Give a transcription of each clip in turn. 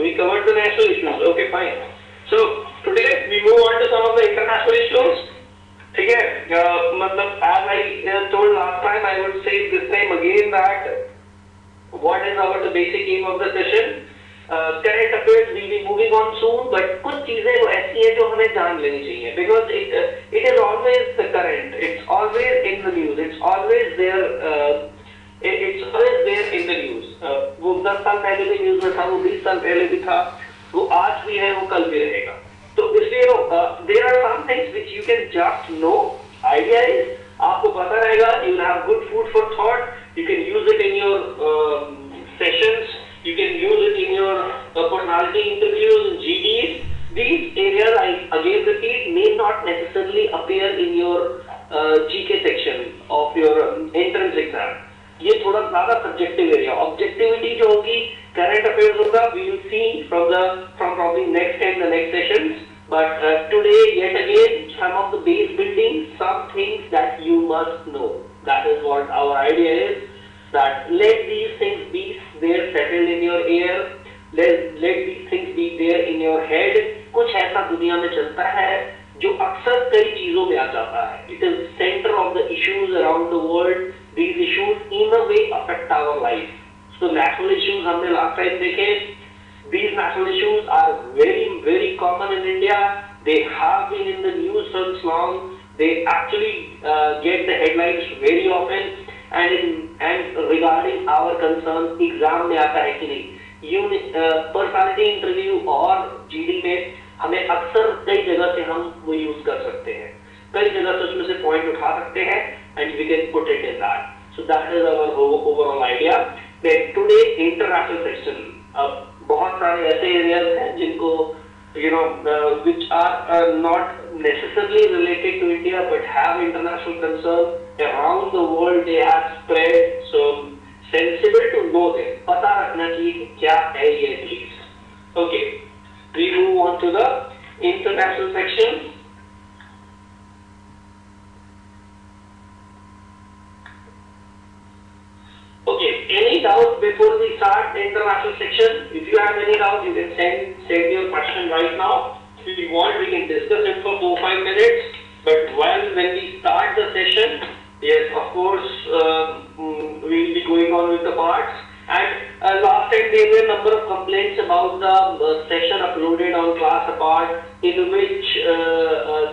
So we covered the national issues. Okay, fine. So today we move on to some of the international issues. ठीक है, मतलब as I told last time, I would say this time again that what is our the basic aim of the session. Current affairs will be moving on soon, but कुछ चीजें ऐसी हैं जो हमें जान लेनी चाहिए because it is always the current. It's always in the news. It's always there. It's always there in the news. वो 10 साल पहले भी न्यूज में था, वो 20 साल पहले भी था, वो आज भी है, वो कल भी रहेगा. तो इसलिए there are some things which you can just know. Idea is आपको पता रहेगा. You will have good food for thought. You can use it in your sessions. You can use it in your personality interviews and GDs. These areas, I again repeat, may not necessarily appear in your GK section of your entrance exam. ये थोड़ा ज़्यादा subjective area. Objectivity जो होगी, current affairs होगा. We will see from probably next and the next sessions. But today, yet again, some of the base building, some things that you must know. That is what our idea is. That let these things be there settled in your ear. Let these things be there in your head. कुछ ऐसा दुनिया में चलता है जो अक्सर कई चीजों में आ जाता है. It is center of the issues around the world. These issues in a way affect our life. So national issues हमने last time देखे. These national issues are very, very common in India. They have been in the news since long. They actually get the headlines very often. And regarding our concerns, exam में आता है कि नहीं, personality interview और GD में हमें अक्सर कई जगह से हम वो यूज कर सकते हैं, कई जगह से उसमें से पॉइंट उठा सकते हैं and we can put it in that. So that is our overall idea. Then today international section, अब बहुत सारे ऐसे areas हैं जिनको which are not necessarily related to India but have international concern around the world. They have spread, so sensible to know them. पता रखना चाहिए कि क्या है ये चीज. Okay, we move on to the international section. Okay, any doubts before we start the international section? If you have any doubts, you can send your question right now. If you want, we can discuss it for 4-5 minutes. But when we start the session, yes, of course, we will be going on with the parts. And last time there were a number of complaints about the session uploaded on Class Apart, in which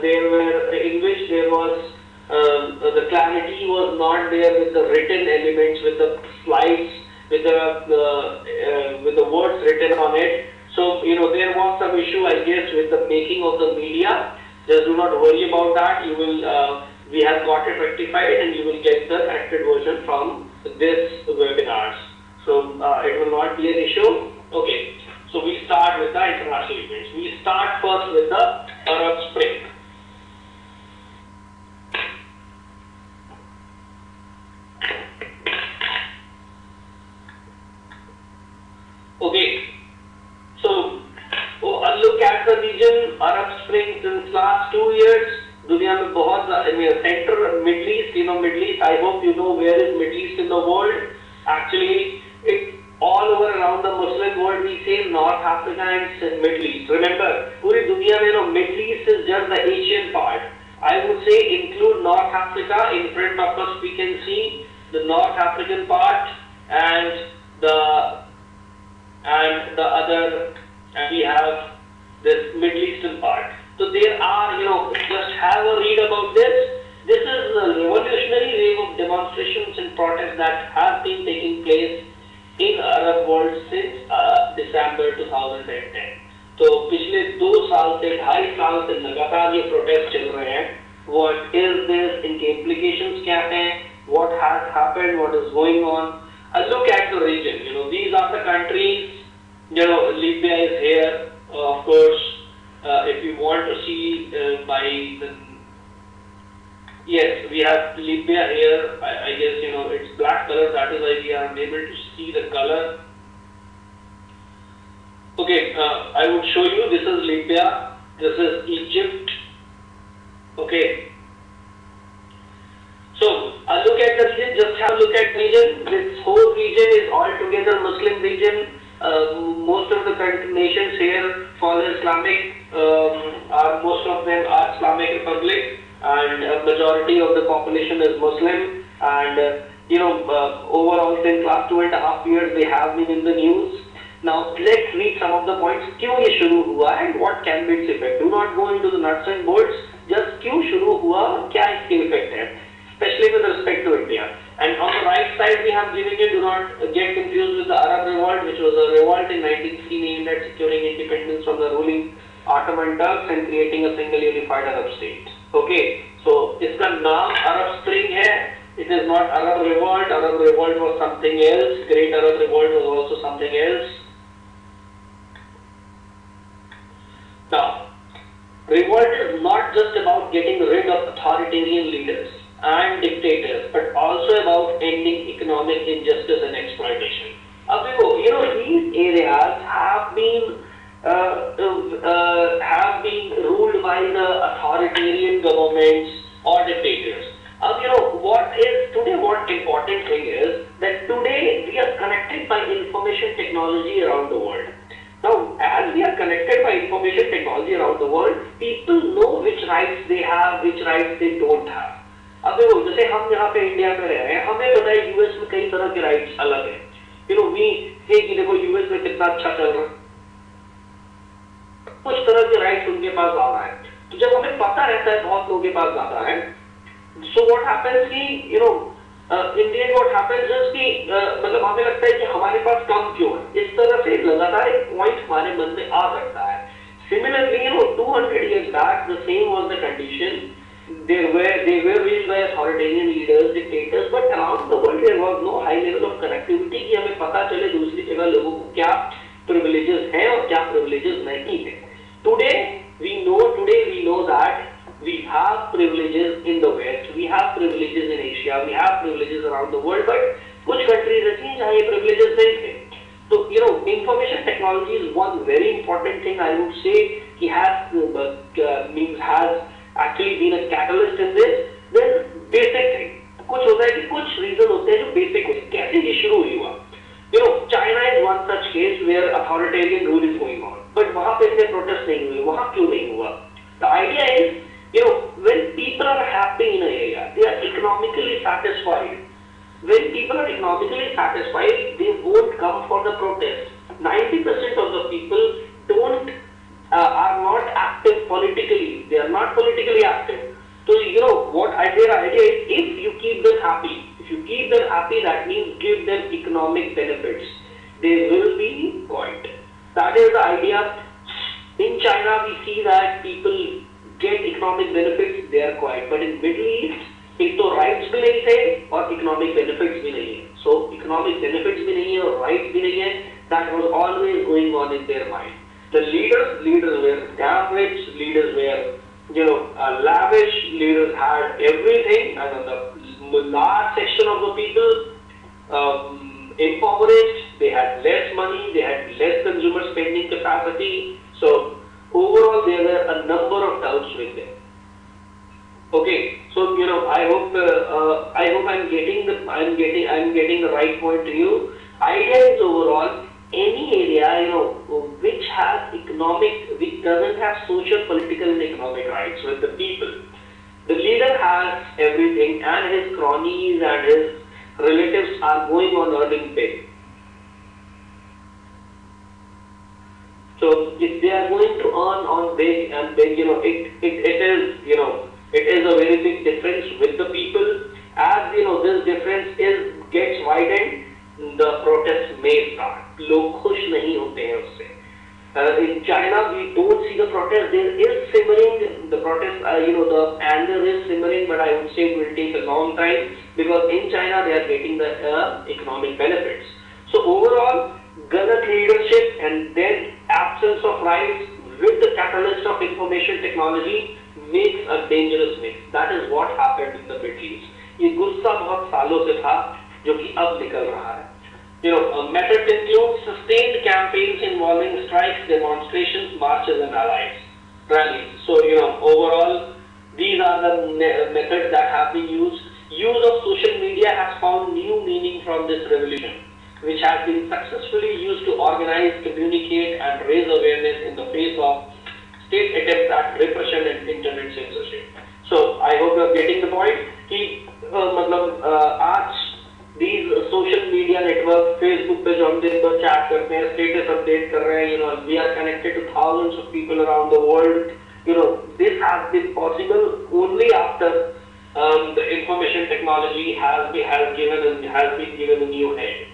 there was the clarity was not there with the written elements, with the slides, with the words written on it. So there was some issue, I guess, with the making of the media. Just do not worry about that. You will we have got it rectified, and you will get the corrected version from this webinars. So it will not be an issue. Okay. So we start with the international events. We start first with the Arab Spring. Okay, so look at the region. Arab Spring since last 2 years, दुनिया में बहुत center Middle East, Middle East. I hope you know where is Middle East in the world. Actually, it all over around the Muslim world we say North Africa and Middle East. Remember, पूरी दुनिया में Middle East is just the Asian part. I would say include North Africa. In front of us we can see the North African part and the other, and we have this Middle Eastern part. So there are, just have a read about this. This is a revolutionary wave of demonstrations and protests that have been taking place in Arab world since December 2010. तो पिछले 2 साल से 2.5 साल से लगातार ये protest चल रहे हैं. What is this? इनके implications क्या हैं? What has happened? What is going on? Look at the region. These are the countries. Libya is here. Of course, if you want to see yes, we have Libya here. I guess it's black color. That is why we are unable to see the color. Okay, I would show you. This is Libya. This is Egypt. Okay. So look at the region. Just have a look at region. This whole region is altogether Muslim region. Most of the nations here follow Islamic, are most of them are Islamic Republic, and a majority of the population is Muslim. And overall, since last 2.5 years, they have been in the news. Now let's read some of the points. क्यों ये शुरू हुआ and what can be its effect? Do not go into the nuts and bolts. Just क्यों शुरू हुआ, क्या इसके effect है? Especially with respect to India. And on the right side, we have given you, do not get confused with the Arab Revolt, which was a revolt in 1960 aimed at securing independence from the ruling Ottoman Turks and creating a single unified Arab state. Okay, so इसका नाम Arab Spring है. It is not Arab Revolt. Arab Revolt was something else. Great Arab Revolt was also something else. Now, revolt is not just about getting rid of authoritarian leaders and dictators, but also about ending economic injustice and exploitation. These areas have been ruled by the authoritarian governments or dictators. What important thing is that today we are connected by information technology around the world. Now, as we are connected by information technology around the world, people know which rights they have, which rights they don't have. अब देखो, जैसे हम यहाँ पे India में रह रहे हैं, हमें पता है यूएस में कई तरह के राइट्स अलग हैं. वी से कि देखो यूएस में कितना अच्छा चल रहा है, कुछ तरह के राइट्स उनके पास ज्यादा है. तो जब हमें पता रहता है बहुत लोगों के पास ज्यादा है, सो व्हाट हैपेंस कि इंडियन व्हाट हैपेंस इज कि मतलब हमें लगता है कि हमारे पास कम क्यों है. इस तरह से लगातार एक पॉइंट हमारे मन में आ सकता है. Similarly, 200 years back, the same was the condition. They were ruled by authoritarian leaders, dictators, but around the world there was no high level of connectivity कि हमें पता चले दूसरी जगह लोगों को क्या privileges हैं और क्या privileges नहीं हैं. Today we know that we have privileges in the West, we have privileges in Asia, we have privileges around the world, but कुछ countries ऐसी हैं जहाँ ये privileges नहीं थे. So information technology is one very important thing I would say. He has actually been a catalyst in this. Then basic thing, कुछ होता है कि कुछ reason होते हैं जो basic होते हैं. कैसे ये शुरू हुआ? China is one such case where authoritarian rule is going on, but वहाँ पे इतने protest नहीं हुए. वहाँ क्यों नहीं हुआ? The idea is, when people are happy in an area, they are economically satisfied. When people are economically satisfied, they won't come for the protest. 90% of the people are not active politically. They are not politically active. So their idea is, if you keep them happy, that means give them economic benefits. They will be quiet. That is the idea. In China, we see that people get economic benefits, they are quiet. But in Middle East, एक तो rights भी नहीं थे और economic benefits भी नहीं है. So economic benefits भी नहीं है और rights भी नहीं है. That was always going on in their mind. The leaders were damn rich, leaders were lavish, leaders had everything, and the large section of the people impoverished. They had less money, they had less consumer spending capacity. So overall, there were a number of doubts with them. Okay, so I hope I'm getting the right point to you. Idea is overall, any area which doesn't have social, political, and economic rights with the people. The leader has everything, and his cronies and his relatives are going on earning pay. So if they are going to earn on big and big, it is a very big difference with the people. As this difference gets widened, the protests may start. लोग खुश नहीं होते हैं उससे. In China, we don't see the protest. There is simmering. The protest, the anger is simmering, but I would say it will take a long time because in China they are getting the economic benefits. So overall, Galat leadership and then absence of rights with the catalyst of information technology makes a dangerous mix. That is what happened in the Middle East. ये गुस्सा बहुत सालों से था जो कि अब निकल रहा है. Methods include sustained campaigns involving strikes, demonstrations, marches, and rallies. So overall, these are the methods that have been used. Use of social media has found new meaning from this revolution. which has been successfully used to organize, communicate, and raise awareness in the face of state attempts at repression and internet censorship. So I hope you are getting the point कि मतलब आज these social media networks, Facebook पे जो हम दिन भर chat करते हैं, status update कर रहे हैं, we are connected to thousands of people around the world. This has been possible only after the information technology has been given a new head.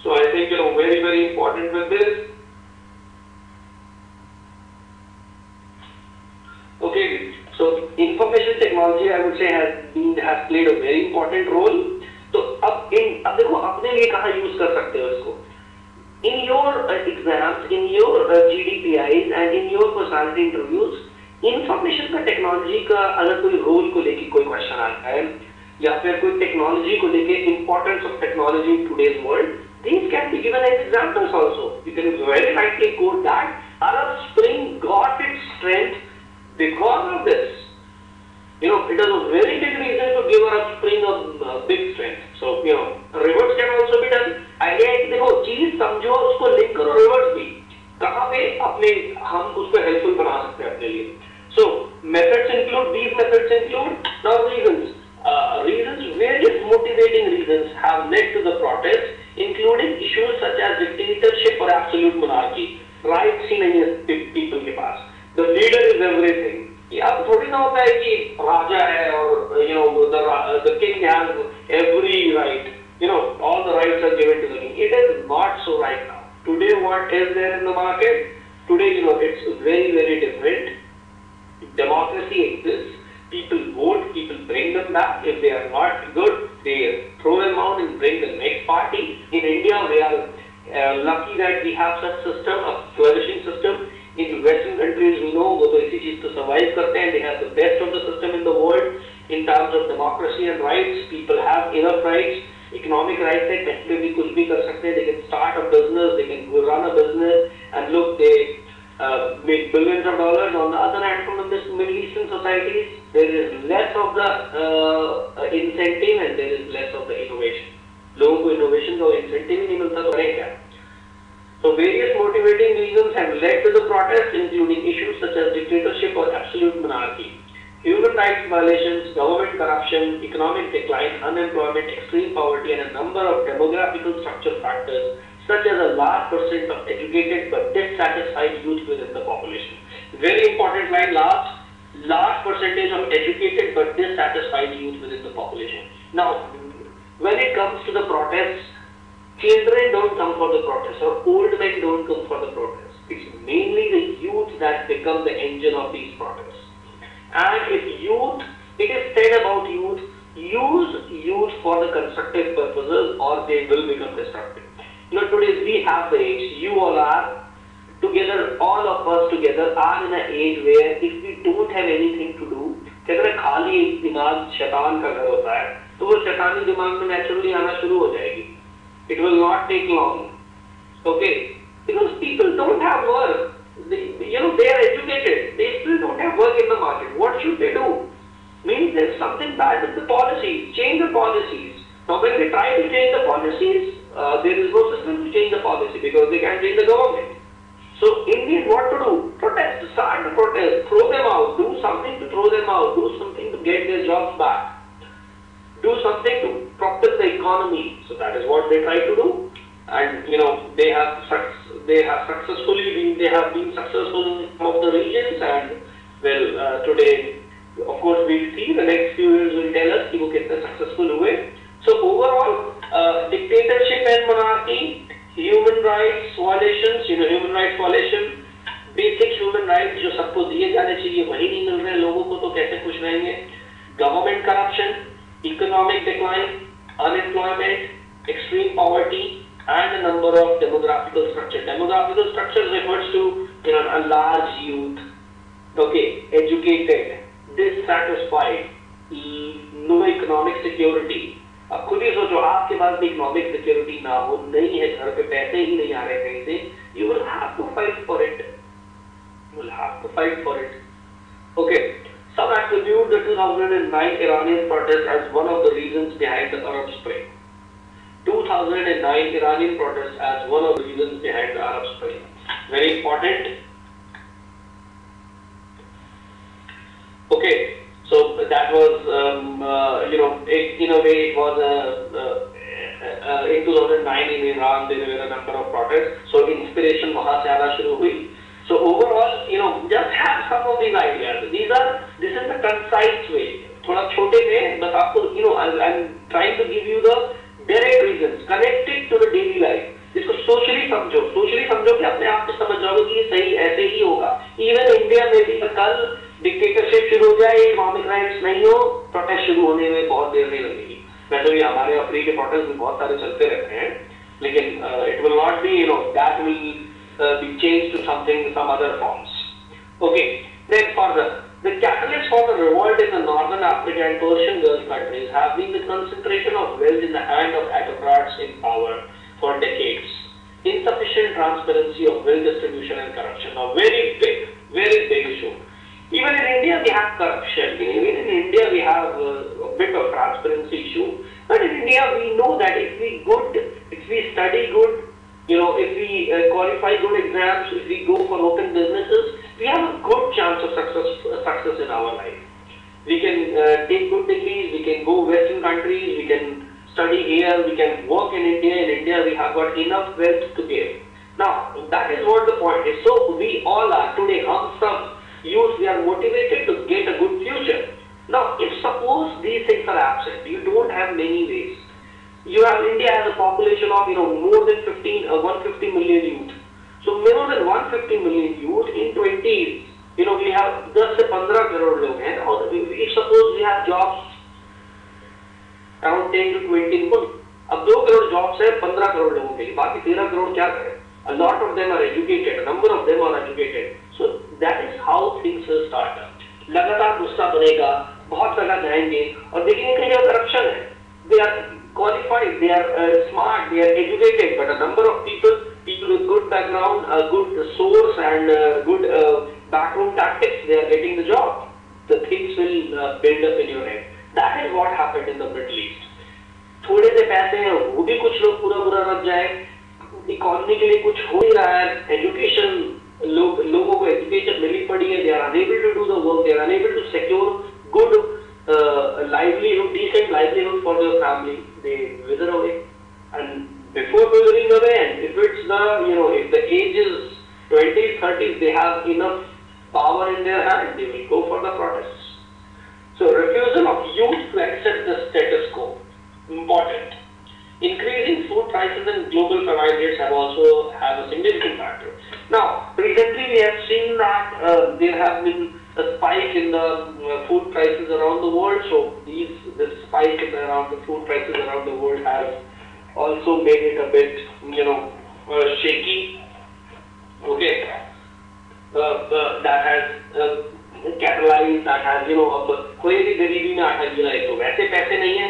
So I think very, very important with this. Okay, so information technology I would say has played a very important role. तो अब देखो अपने लिए कहाँ use कर सकते हो इसको? In your exams, in your GDPIs and in your personality interviews, information का टेक्नोलॉजी का अगर कोई रोल को लेके कोई क्वेश्चन आता है या फिर कोई टेक्नोलॉजी को लेके importance of technology in today's world, these can be given as examples also. You can very rightly quote that Arab Spring got its strength because of this. It is a very big reason to give Arab Spring a big strength. So, reverse can also be done. Idea है कि देखो चीज समझो उसको link करो reverse भी कहाँ पे अपने हम उसको हेल्पफुल बना सकते हैं अपने लिए. So these methods include now reasons. Various motivating reasons have led to the protests, including issues such as dictatorship or absolute monarchy. Rights ही नहीं है people के पास. The leader is everything. अब थोड़ी ना होता है कि राजा है और the king has every right. All the rights are given to the king. It is not so right now. Today, what is there in the market? Today, it's very, very different. Democracy exists. People vote. People bring them back. If they are not good, they throw them out and bring the next party. In India, we are lucky that we have such system, a flourishing system. In Western countries, we know वो तो इसी चीज तो survive करते हैं. They have the best of the system in the world in terms of democracy and rights. People have enough rights. Economic rights है, कहीं पे भी कुछ भी कर सकते हैं. They can start a business. They can run a business. And look, they make billions of dollars. On the other hand, from this Middle Eastern societies, there is less of the incentive and there is less of the innovation. लोगों को innovation का incentive ही नहीं मिलता तो करें क्या? So various motivating reasons have led to the protests, including issues such as dictatorship or absolute monarchy, human rights violations, government corruption, economic decline, unemployment, extreme poverty, and a number of demographical structural factors, such as a large percent of educated but dissatisfied youth within the population. Very important line, large percentage of educated but dissatisfied youth within the population. Now, when it comes to the protests, children don't come for the protests or old men don't come for the protests. It's mainly the youth that become the engine of these protests. And if youth, it is said about youth, use youth for the constructive purposes or they will become destructive. Today we have the age, you all are together, all of us together are in an age where if we don't have anything to do, कहते हैं खाली दिमाग शैतान का घर होता है, तो वो शैतानी दिमाग में नेचुरली आना शुरू हो जाएगी. It will not take long, okay? Because people don't have work. They are educated. They still don't have work in the market. What should they do? Means there's something bad with the policies. Change the policies. Now, when they try to change the policies, there is no system to change the policy because they can't change the government. So, in the end, what to do? Protest. Start the protest. Throw them out. Do something to throw them out. Do something to get their jobs back. Do something to prop up the economy. So that is what they try to do, and they have been successful in some of the regions. And well, today, of course, we'll see the next few years will tell us कि वो कितने successful हुए. So overall, dictatorship and monarchy, human rights violations, human rights violation, basic human rights जो सबको दिए जाने चाहिए वही नहीं मिल रहे लोगों को तो कैसे खुश रहेंगे? Government corruption, economic decline, unemployment, extreme poverty, and a number of demographical structures. Demographical structures refers to a large youth, okay, educated, dissatisfied, no economic security. अब खुद ही सोचो आपके पास भी इकोनॉमिक सिक्योरिटी ना हो, नहीं है घर पे पैसे ही नहीं आ रहे कहीं से, you will have to fight for it. You will have to fight for it. Okay. Some attribute the 2009 Iranian protest as one of the reasons behind the Arab Spring. 2009 2009 Iranian protests as one of the reasons behind the Arab Spring. Very important. Okay, so that was, in a way it was in 2009 in Iran there were a number of protests. So inspiration वहाँ से आना शुरू हुई. So overall, just have some of these ideas. This is the concise way. थोड़ा छोटे में बस आपको, I'm trying to give you the direct reasons, connect it to the daily life. इसको सोशली समझो कि अपने आप को समझ जाओगे कि ये सही ऐसे ही होगा. इवन इंडिया में भी कल डिक्टेटरशिप शुरू हो जाए, इकोनॉमिक राइट्स नहीं हो, प्रोटेस्ट शुरू होने में बहुत देर नहीं लगेगी. वैसे भी हमारे अफ्रीका के प्रोटेस्ट भी बहुत सारे चलते रहते हैं, लेकिन it will not be, that will be changed to some other forms. Okay, then further, the catalyst for the revolt in the northern Africa and Persian Gulf countries have been the concentration of wealth in the hand of autocrats in power for decades. Insufficient transparency of wealth distribution and corruption. Now, very big issue. Even in India, we have corruption. Even in India, we have a bit of transparency issue. But in India, we know that if we study good, if we qualify good exams, if we go for open businesses, we have a good chance of success in our life. We can take good degrees, we can go Western countries, we can study here, we can work in India. In India, we have got enough wealth to give. Now, that is what the point is. So, we all are today, some youth, we are motivated to get a good future. Now, if suppose these things are absent, you don't have many ways. India has a population of more than 150 million youth. So more than 150 million youth in 20s, we have 10 से 15 करोड़ लोग हैं. और if suppose we have jobs around 10 to 20 people, अब 2 crore jobs है 15 करोड़ लोगों के लिए, बाकी 13 करोड़ क्या करें? A lot of them are educated, a number of them are educated. So that is how things will start up. लगातार गुस्सा बनेगा, बहुत जगह जाएंगे और देखेंगे कहीं करप्शन है. They are qualified, they are smart, they are educated, but a number of people with good background, good source and good backroom tactics, they are getting the job. The things will build up in your head. That is what happened in the Middle East. थोड़े से पैसे हैं, वो भी कुछ लोग पूरा रख जाए. इकोनॉमी के लिए कुछ हो ही रहा है. एजुकेशन, लोगों को एजुकेशन मिली पड़ी है. They are unable to do the work. They are unable to secure good livelihood, decent livelihood for their family. They wither away. And before withering away, and if it's if the age is 20s, 30s, they have enough power in their hand, they will go for the protests. So refusal of youth to accept the status quo. Important. Increasing food prices and global famine rates have a significant factor. Now, recently we have seen that there have been a spike in the food prices around the world. So this spike around the food prices around the world has also made it a bit, shaky. Okay, that has catalyzed, that has, कोई भी गरीबी में आटा गिरा है तो वैसे पैसे नहीं है.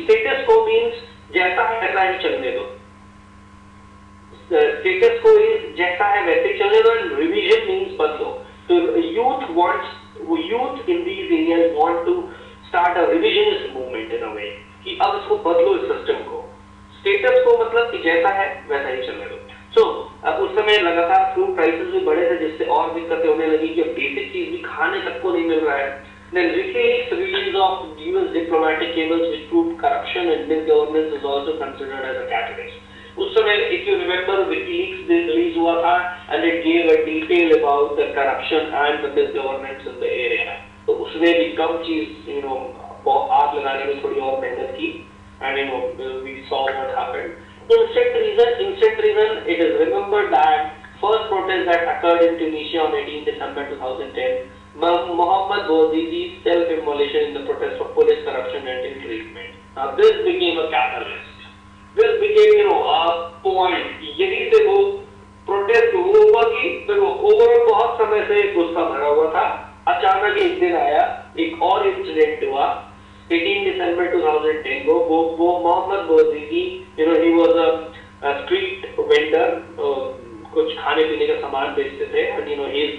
Status quo means जैसा है वैसा ही चलने दो. Status quo is जैसा है वैसे ही चलने दो, and revision means बदलो. So youth in these areas want to start a revisionist movement in a way कि अब इसको बदलो इस सिस्टम को. Status quo मतलब कि जैसा है वैसा ही चलने दो. So उस समय लगातार फूड प्राइसेस भी बढ़े थे, जिससे और दिक्कतें होने लगी कि बेसिक चीज भी खाने तक को नहीं मिल रहा है. Then WikiLeaks release of US diplomatic cables which proved corruption and misgovernance is also considered as a catalyst. उस समय, if you remember, WikiLeaks release हुआ था and it gave a detail about the corruption and the misgovernance in the area. तो उसने भी कम चीज आग लगाने में थोड़ी और मेहनत की, and we saw what happened. Instant reason, it is remembered that first protest that occurred in Tunisia on 18 December 2010, Mohammad Bouazizi's self-immolation in the protest of police corruption and ill-treatment. Now this became a catalyst. This became, a point. यदि से वो protest हुआ कि फिर वो overall बहुत समय से गुस्सा भरा हुआ था. अचानक एक दिन आया, एक और इंसिडेंट हुआ 18 December 2010 को. वो Mohammad बौजीजी, he was a street vendor, कुछ खाने पीने का सामान बेचते थे, and his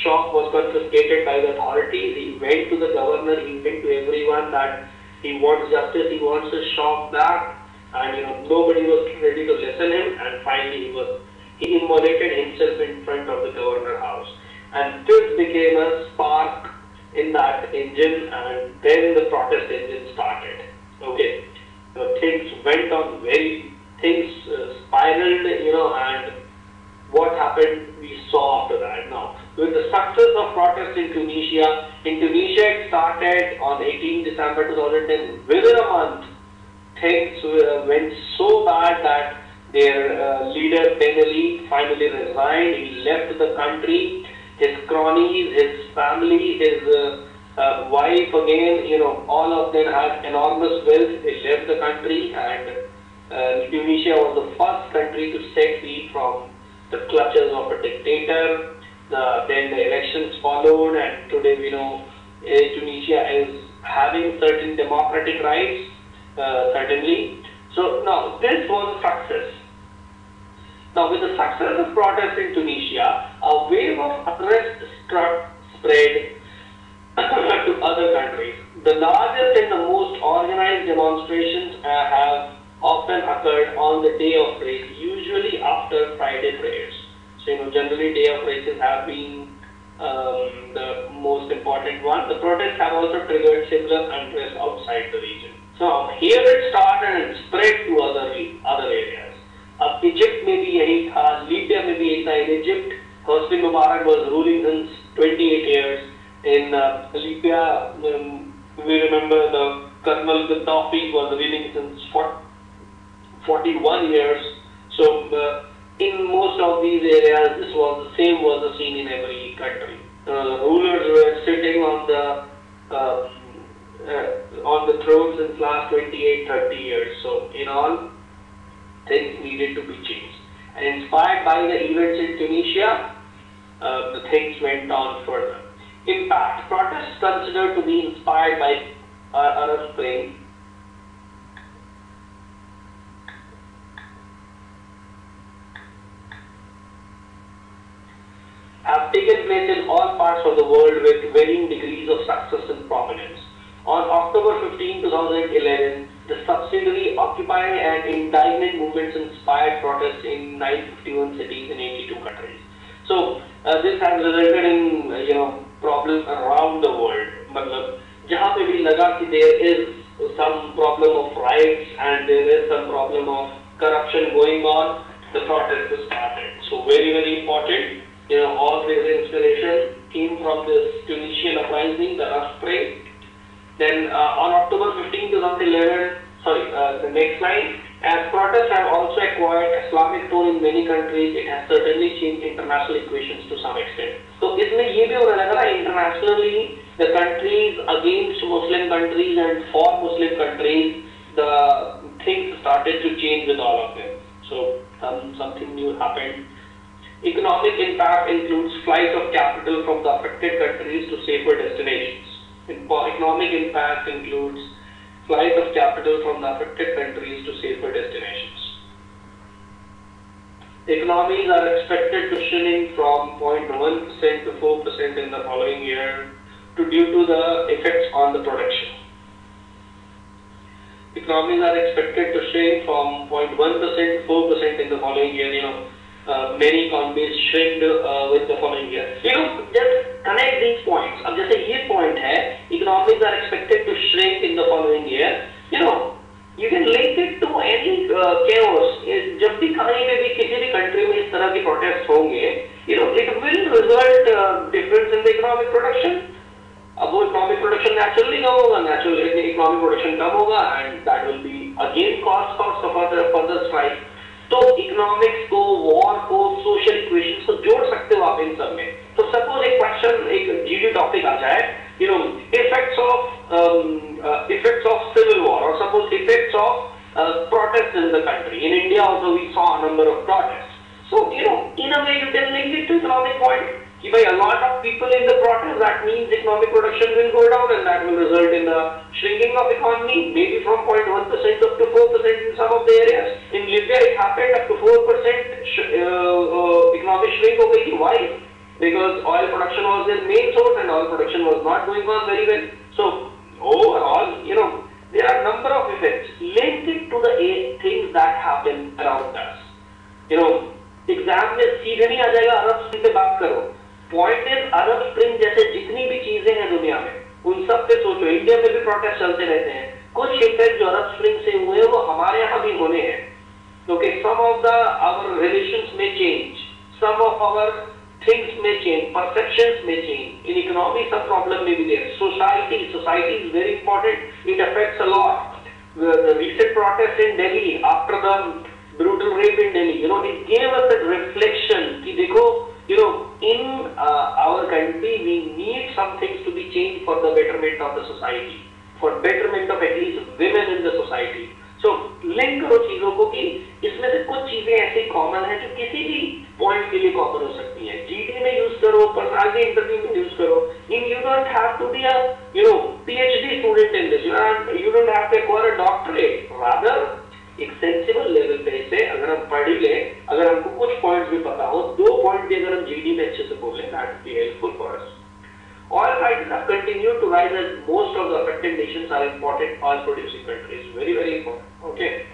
shop was confiscated by the authorities. He went to the governor, he went to everyone that he wants justice, he wants his shop back. and nobody was ready to listen him, and finally he immolated himself in front of the governor house, and this became a spark in that engine, and then the protest engine started. Okay, so things went on things spiraled, and what happened we saw after that. Now, with the success of protests in Tunisia it started on 18 December 2010. Within a month, things went so bad that their leader Ben Ali finally resigned. He left the country. His cronies, his family, his wife again, all of them had enormous wealth. They left the country, and Tunisia was the first country to set free from the clutches of a dictator. Then the elections followed, and today we know Tunisia is having certain democratic rights, certainly. So now this was a success. Now, with the success of protests in Tunisia, a wave of unrest spread to other countries. The largest and the most organized demonstrations have often occurred on the day of race, usually after Friday prayers. So, generally day of races have been the most important one. The protests have also triggered similar unrest outside the region. So, here it started and spread to other areas. अब Egypt में भी यही था, Libya में भी यही था. In Egypt, Hosni Mubarak was ruling since 28 years. In Libya, we remember the Colonel Gaddafi was ruling since 41 years. So in most of these areas, this was the same was the scene in every country. Rulers were sitting on the throne since last 28-30 years. So in all, things needed to be changed. And inspired by the events in Tunisia, the things went on further. In fact, protests considered to be inspired by Arab Spring have taken place in all parts of the world with varying degrees of success and prominence. On October 15, 2011, the subsidiary Occupy and Indignant movements inspired protests in 951 cities in 82 countries. So this has resulted in problems around the world. मतलब जहाँ पे भी लगा कि there is some problem of rights and there is some problem of corruption going on, the protest was started. So very important. All this inspiration came from this Tunisian uprising, the Arab Spring. Then on October 15, 2011, the next slide, as protests have also acquired Islamic tone in many countries, it has certainly changed international equations to some extent. So इसमें ये भी होने लगा ना, internationally the countries against Muslim countries and for Muslim countries, the things started to change with all of them. So something new happened. Economic impact includes flight of capital from the affected countries to safer destinations. Economic impact includes flight of capital from the affected countries to safer destinations. Economies are expected to shrink from 0.1% to 4% in the following year due to the effects on the production. Economies are expected to shrink from 0.1% to 4% in the following year. Many economies shrink with the following year. Just connect these points. अब जैसे ये point है, economies are expected to shrink in the following year. You can link it to any chaos. जब भी कहीं पे भी किसी भी country में इस तरह की protests होंगे, it will result difference in the economic production. अब वो economic production naturally कम होगा, economic production कम होगा, and that will be again cause for further strike. तो इकोनॉमिक्स को, वॉर को, सोशल इक्वेशंस को जोड़ सकते हो आप इन सब में. तो सपोज एक क्वेश्चन, एक जीडी टॉपिक आ जाए, इफेक्ट्स ऑफ सिविल वॉर, और suppose effects of protest in the country. In India also we saw a number of protest. So in a way you can link it to economic point कि भाई a lot of people in the protest, that means economic production will go down and that will result in the shrinking of economy, maybe from 0.1% up to 4% in some of the areas. In Libya it happened up to 4% economic shrink over here. Why? Because oil production was their main source and oil production was not going on very well. So overall, there are a number of effects. Linked it to the happen around us. You know, exam में सीधे नहीं आ जाएगा अरब spring पे बात करो. Point is Arab spring जैसे जितनी भी चीजें हैं दुनिया में उन सब पे सोचो. इंडिया में भी प्रोटेस्ट चलते रहते हैं. कुछ इफेक्ट जो अरब स्प्रिंग से हुए वो हमारे यहाँ भी होने हैं. Okay, some of our relations may change, some of our things may change, perceptions may change. In economy, some problem may be there. Society is very important. It affects a lot. The recent protest in Delhi after the brutal rape in Delhi, you know, it gave us a reflection. कि देखो, you know, in our country, we need some things to be changed for the betterment of the society, for betterment of at least women in the society. So link करो चीजों को कि इसमें से कुछ चीजें ऐसी कॉमन है जो किसी भी पॉइंट के लिए कॉमन हो सकती है. जीडी में यूज करो, पर्सनालिटी इंटरव्यू में यूज करो. You don't have to be a, you know, PhD student in this. You don't have to acquire a doctorate. Rather, एक सेंसिबल लेवल पे से अगर हम पढ़ ले, अगर हमको कुछ पॉइंट्स भी पता हो, 2 पॉइंट भी अगर हम जीडी में अच्छे से बोले, that would be helpful for us. Oil prices have continued to rise as most of the affected nations are important oil producing countries. Very, very important. Okay.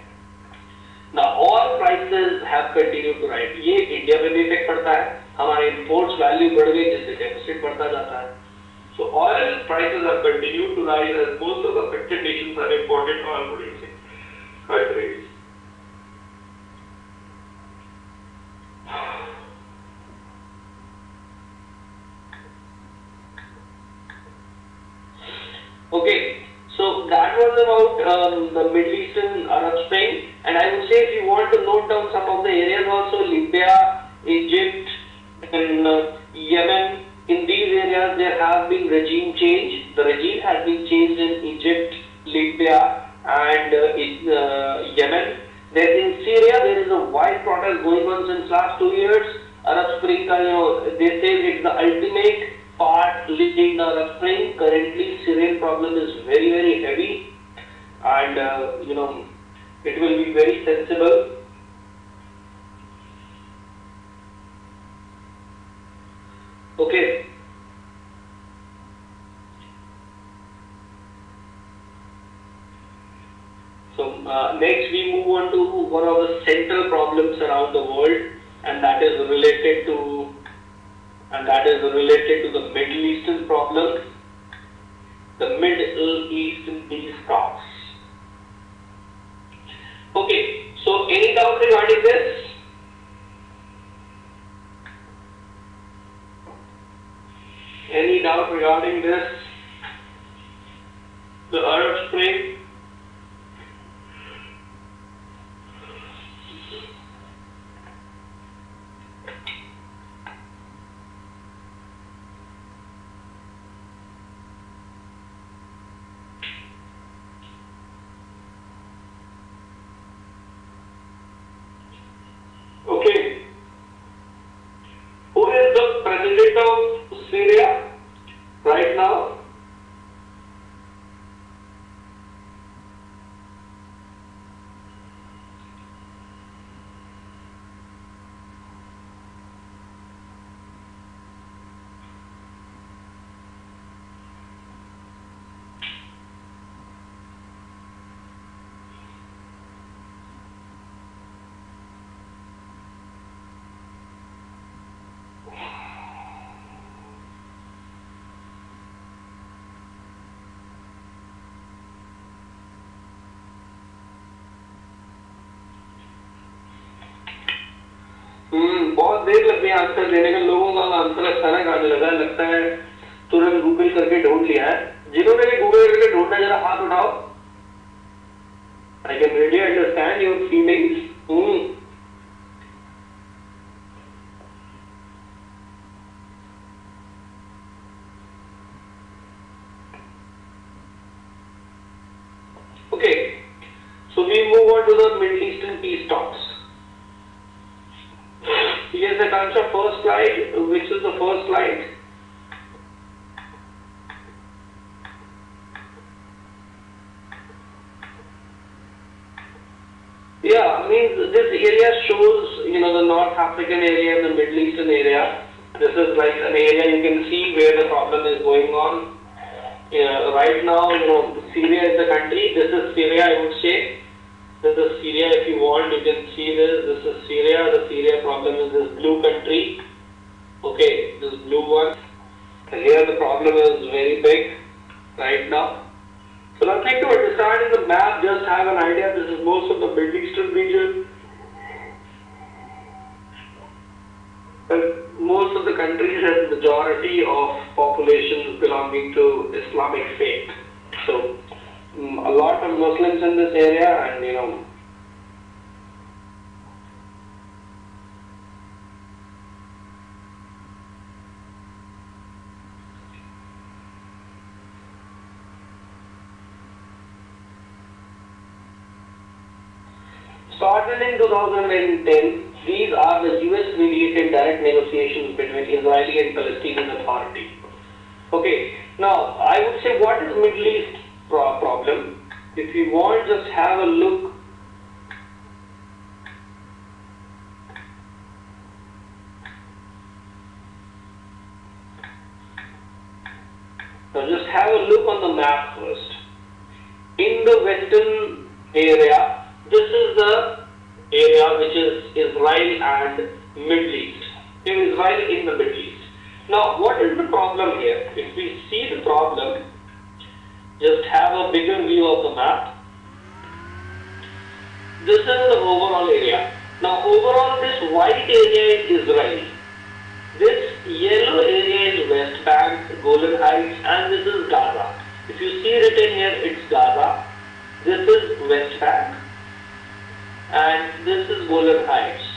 Now, oil prices have continued to rise. ये India में भी effect पड़ता है. हमारे imports value बढ़ गई जिससे deficit बढ़ता जाता है. So oil prices have continued to rise as most of the affected nations are important oil producing countries. Okay, so that was about the Middle Eastern Arab Spring, and I would say if you want to note down some of the areas also, Libya, Egypt, and Yemen, in these areas there has been regime change. The regime has been changed in Egypt, Libya, and Yemen. Then in Syria there is a wide protest going on since last 2 years. Arab Spring, you know, they say it's the ultimate part leading the Arab Spring. Currently, Syrian problem is very, very heavy, and you know, it will be very sensible. Okay. So next we move on to one of the central problems around the world, and that is related to the Middle Eastern problem, the Middle Eastern peace talks. Okay, so any doubt regarding this? Any doubt regarding this? The Arab Spring? President of Syria right now? बहुत देर लग गई answer देने का. लोगों का answer अचानक आने लगा, लगता है तुरंत गूगल करके ढूंढ लिया है. जिन्होंने भी गूगल करके ढूंढना जरा हाथ उठाओ. I can really understand your feelings. Okay, so we move on to the Middle Eastern peace talks. Here's the Akansha first slide. Which is the first slide? Yeah, I mean this area shows, you know, the North African area and the Middle Eastern area. This is like an area you can see where the problem is going on. Right now, you know, Syria is the country. This is Syria, I would say. This is Syria. If you want, you can see this. This is Syria. The Syria problem is this blue country. Okay, this blue one. And here the problem is very big right now. So nothing to understand in the map, just have an idea. This is most of the Middle Eastern region. And most of the countries have majority of populations belonging to Islamic faith. So a lot of Muslims in this area, and started in 2010, these are the US-mediated direct negotiations between Israeli and Palestinian Authority. Okay, now I would say, what is Middle East problem? If you want, just have a look. Now just have a look on the map first. In the western area, this is the area which is Israel and Middle East. Israel in the Middle East. Now, what is the problem here? If we see the problem, just have a bigger view of the map. This is the overall area. Now, overall, this white area is Israel. This yellow area is West Bank, Golan Heights, and this is Gaza. If you see written here, it's Gaza. This is West Bank, and this is Golan Heights.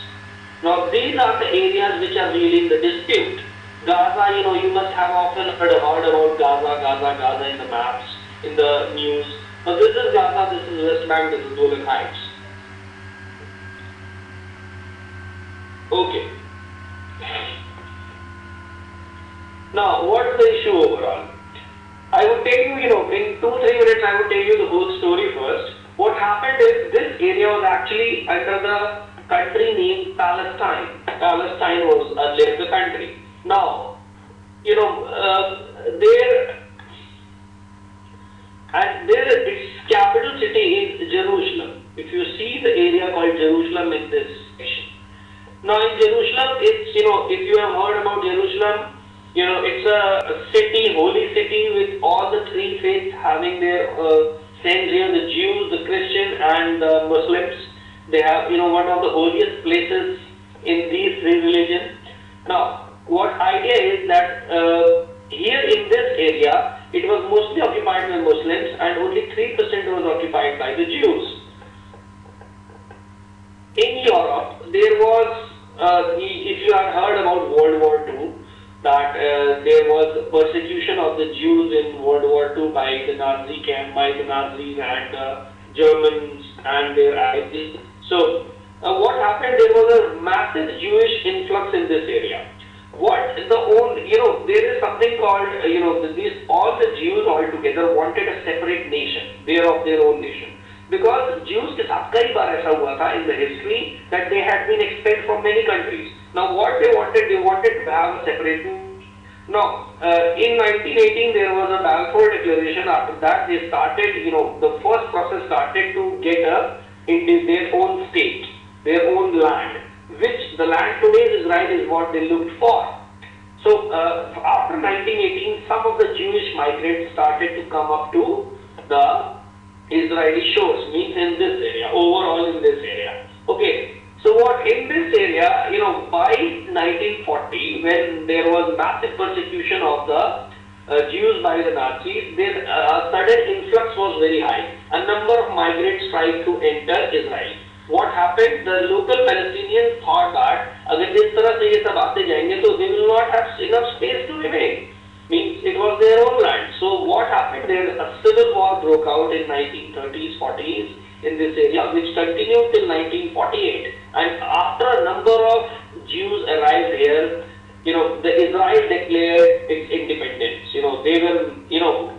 Now these are the areas which are really in the dispute. Gaza, you must have often heard about Gaza in the maps, in the news. Now this is Gaza, this is West Bank, this is Golan Heights. Okay. Now what's the issue overall? I would tell you, in 2-3 minutes I would tell you the whole story first. What happened is, this area was actually under the country named Palestine. Palestine was earlier the country. Now, its capital city is Jerusalem. If you see the area called Jerusalem in this section. Now in Jerusalem, it's, if you have heard about Jerusalem, it's a city, holy city with all the three faiths having their same here, the Jews, the Christian, and the Muslims. They have, one of the holiest places in these three religions. Now, what idea is that here in this area, it was mostly occupied by Muslims, and only 3% was occupied by the Jews. In Europe, there was, if you have heard about World War II, that there was persecution of the Jews in World War II by the Nazi camp, by the Nazis and Germans and their allies. So what happened? There was a massive Jewish influx in this area. There is something called, all the Jews all together wanted a separate nation. They are of their own nation. Because Jews के साथ कई बार ऐसा हुआ था in the history that they had been expelled from many countries. Now what they wanted to have a separate. Now in 1918 there was a Balfour Declaration. After that they started, the first process started to get their own state, their own land, which the land today is Israel is what they looked for. So after 1918, some of the Jewish migrants started to come up to the Israeli shores, means in this area, overall in this area. Okay, so what in this area, by 1940, when there was massive persecution of the Jews by the Nazis, their sudden influx was very high. A number of migrants tried to enter Israel. What happened? The local Palestinians thought that अगर जिस तरह से ये सब आते जाएंगे, so they will not have enough space to remain. Means it was their own land. So what happened? There a civil war broke out in 1930s, 40s in this area, which continued till 1948. And after a number of Jews arrived here, the Israel declared its independence. They were,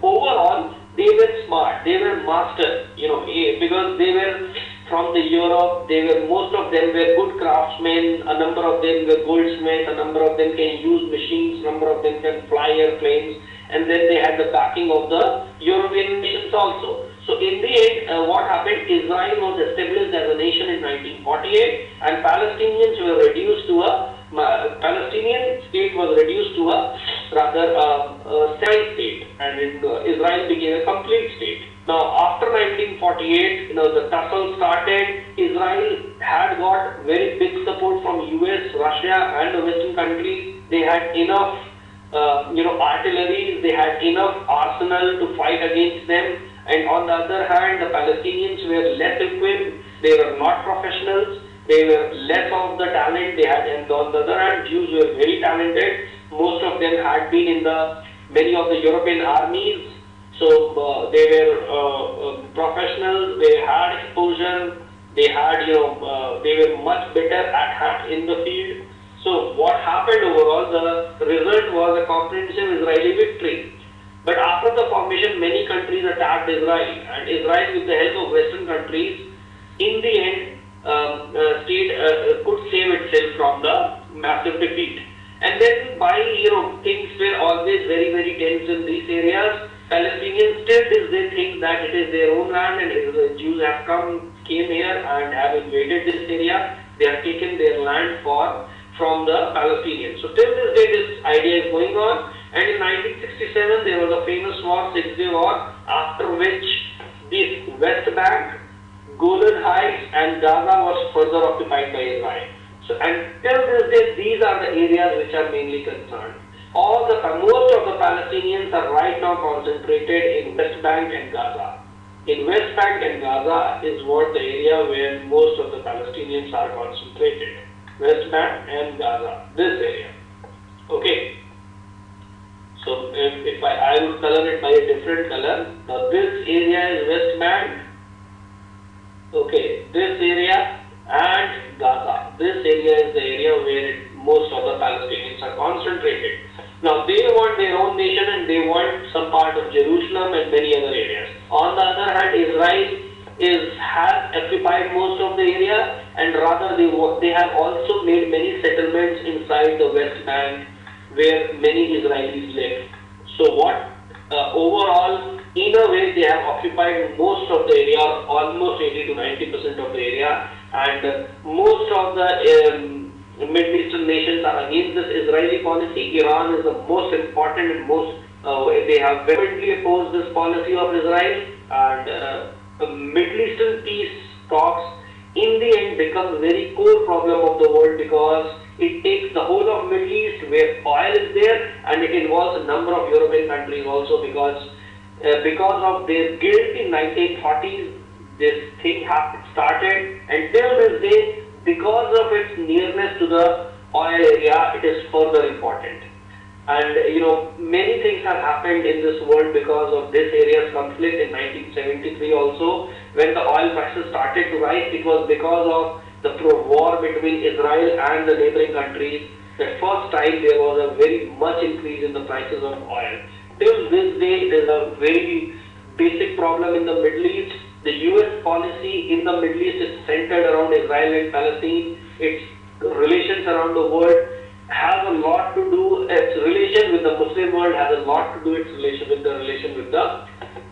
overall, they were smart. They were masters. Because they were from the Europe. Most of them were good craftsmen. A number of them were goldsmiths. A number of them can use machines. A number of them can fly airplanes. And then they had the backing of the European nations also. So in the end, what happened? Israel was established 1948, and Palestinians were reduced to Palestinian state was reduced to a rather semi-state, and Israel became a complete state. Now, after 1948, the tussle started. Israel had got very big support from US, Russia, and the Western countries. They had enough, artillery. They had enough arsenal to fight against them. And on the other hand, the Palestinians were less equipped. They were not professionals. They were less of the talent they had. And on the other hand, Jews were very talented. Most of them had been in many of the European armies. So they were professionals. They had exposure. They had, they were much better in the field. So what happened overall? The result was a comprehensive Israeli victory. But after the formation, many countries attacked Israel, and Israel, with the help of Western countries, in the end, could save itself from the massive defeat. And then, things were always very, very tense in these areas. Palestinians still they think that it is their own land, and the Jews have came here and have invaded this area. They have taken their land from the Palestinians. So till this day, this idea is going on. And in 1967, there was a famous war, Six-Day War, after which this West Bank, Golan Heights, and Gaza was further occupied by Israel. So, and till this day, these are the areas which are mainly concerned. Most of the Palestinians are right now concentrated in West Bank and Gaza. In West Bank and Gaza is what the area where most of the Palestinians are concentrated. West Bank and Gaza, this area. Okay. So if I would color it by a different color. Now this area is West Bank. Okay, this area and Gaza. This area is the area where most of the Palestinians are concentrated. Now they want their own nation and they want some part of Jerusalem and many other areas. On the other hand, Israel has occupied most of the area, and rather they have also made many settlements inside the West Bank, where many Israelis live. So overall, in a way, they have occupied most of the area, almost 80 to 90% of the area, and most of the Middle Eastern nations are against this Israeli policy. Iran is the most important and they have vehemently opposed this policy of Israel, and the Middle Eastern peace talks in the end becomes very core problem of the world, because it takes the whole of Middle East where oil is there, and it involves a number of European countries also, because of their guilt in 1940s, this thing started, and till this day, because of its nearness to the oil area, it is further important. And many things have happened in this world because of this area's conflict. In 1973 also, when the oil prices started to rise, it was because of the war between Israel and the neighboring countries. The first time there was a very much increase in the prices of oil. Till this day, it is a very basic problem in the Middle East. The US policy in the Middle East is centered around Israel and Palestine. Its relations around the world has a lot to do, its relation with the Muslim world has a lot to do its relation with the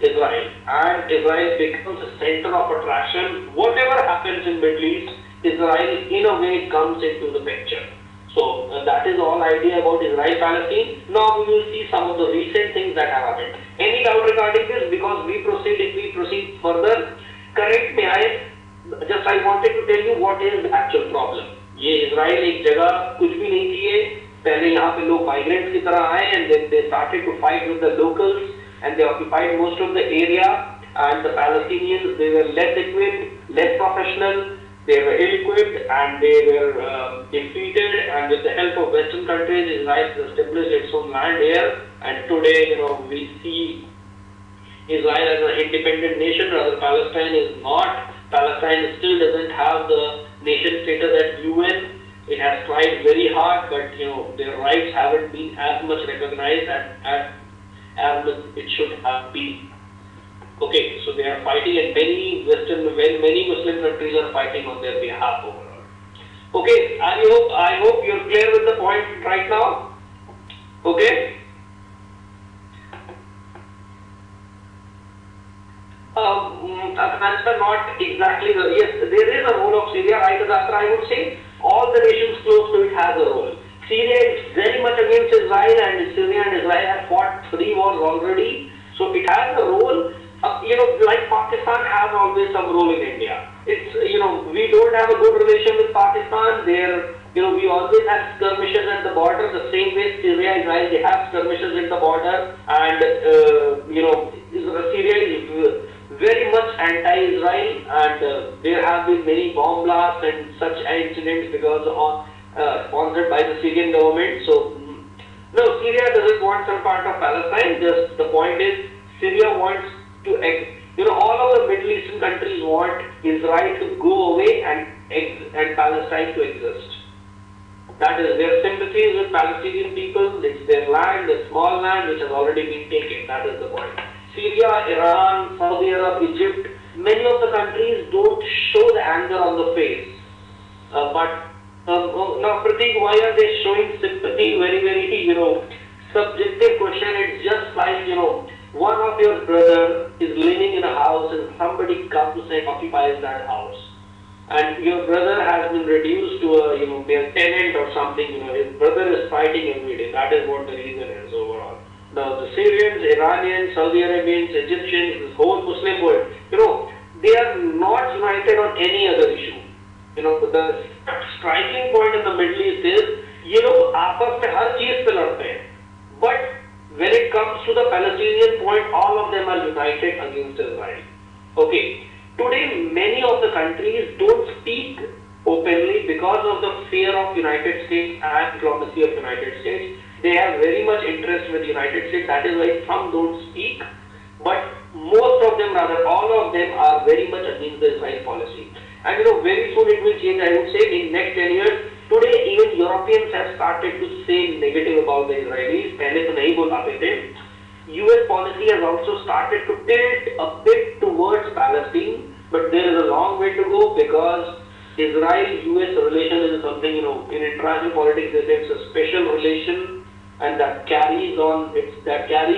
Israel. And Israel becomes a center of attraction. Whatever happens in Middle East, Israel in a way comes into the picture. So that is all idea about Israel-Palestine. Now we will see some of the recent things that have happened. Any doubt regarding this? Because if we proceed further, correct me, I wanted to tell you what is the actual problem. ये Israel एक जगह कुछ भी नहीं किए, पहले यहाँ पे लोग माइग्रेंट्स की तरह आए, and then they started to fight with the locals, and they occupied most of the area, and the Palestinians, they were less equipped, less professional, they were ill-equipped, and they were defeated, and with the help of Western countries, Israel has established its own land here, and today, we see Israel as an independent nation, rather Palestine is not. Palestine still doesn't have the nation status at UN. It has tried very hard, but their rights haven't been as much recognized as it should have been. Okay, so they are fighting, and many Muslim countries are fighting on their behalf overall. Okay, I hope you're clear with the point right now. Okay. Afghanistan, not exactly. Yes, there is a role of Syria, right, Azatra? I would say all the nations close to it has a role. Syria is very much against Israel, and Syria and Israel have fought 3 wars already. So it has a role. Like Pakistan has always some role in India. It's, we don't have a good relation with Pakistan. We always have skirmishes at the border. The same way Syria, Israel, they have skirmishes at the border, and Syria is very much anti-Israel, and there have been many bomb blasts and such incidents because of sponsored by the Syrian government. So no, Syria doesn't want some part of Palestine. Just the point is, Syria wants to, all of the Middle Eastern countries want Israel to go away and Palestine to exist. That is their sympathies with Palestinian people. It's their land, the small land which has already been taken. That is the point. Syria, Iran, Saudi Arabia, Egypt, many of the countries don't show the anger on the face. Now, Pratik, why are they showing sympathy? Very, very, subjective question. It's just like, one of your brother is living in a house and somebody comes and occupies that house. And your brother has been reduced to a, their tenant or something, his brother is fighting every day. That is what the reason is overall. Now, the Syrians, Iranians, Saudi Arabians, Egyptians, this whole Muslim world, they are not united on any other issue. The striking point in the Middle East is, आपस में हर चीज पे लड़ते हैं. But when it comes to the Palestinian point, all of them are united against Israel. Okay. Today, many of the countries don't speak openly because of the fear of United States and diplomacy of United States. They have very much interest with United States. That is why some don't speak. But most of them, rather all of them, are very much against the Israel policy. And very soon it will change. I would say in next 10 years. Today, even Europeans have started to say negative about the Israelis. पहले तो नहीं बोल पाते थे. US policy has also started to tilt a bit towards Palestine, but there is a long way to go because Israel-US relation is something, in international politics they say it's a special relation, and that carries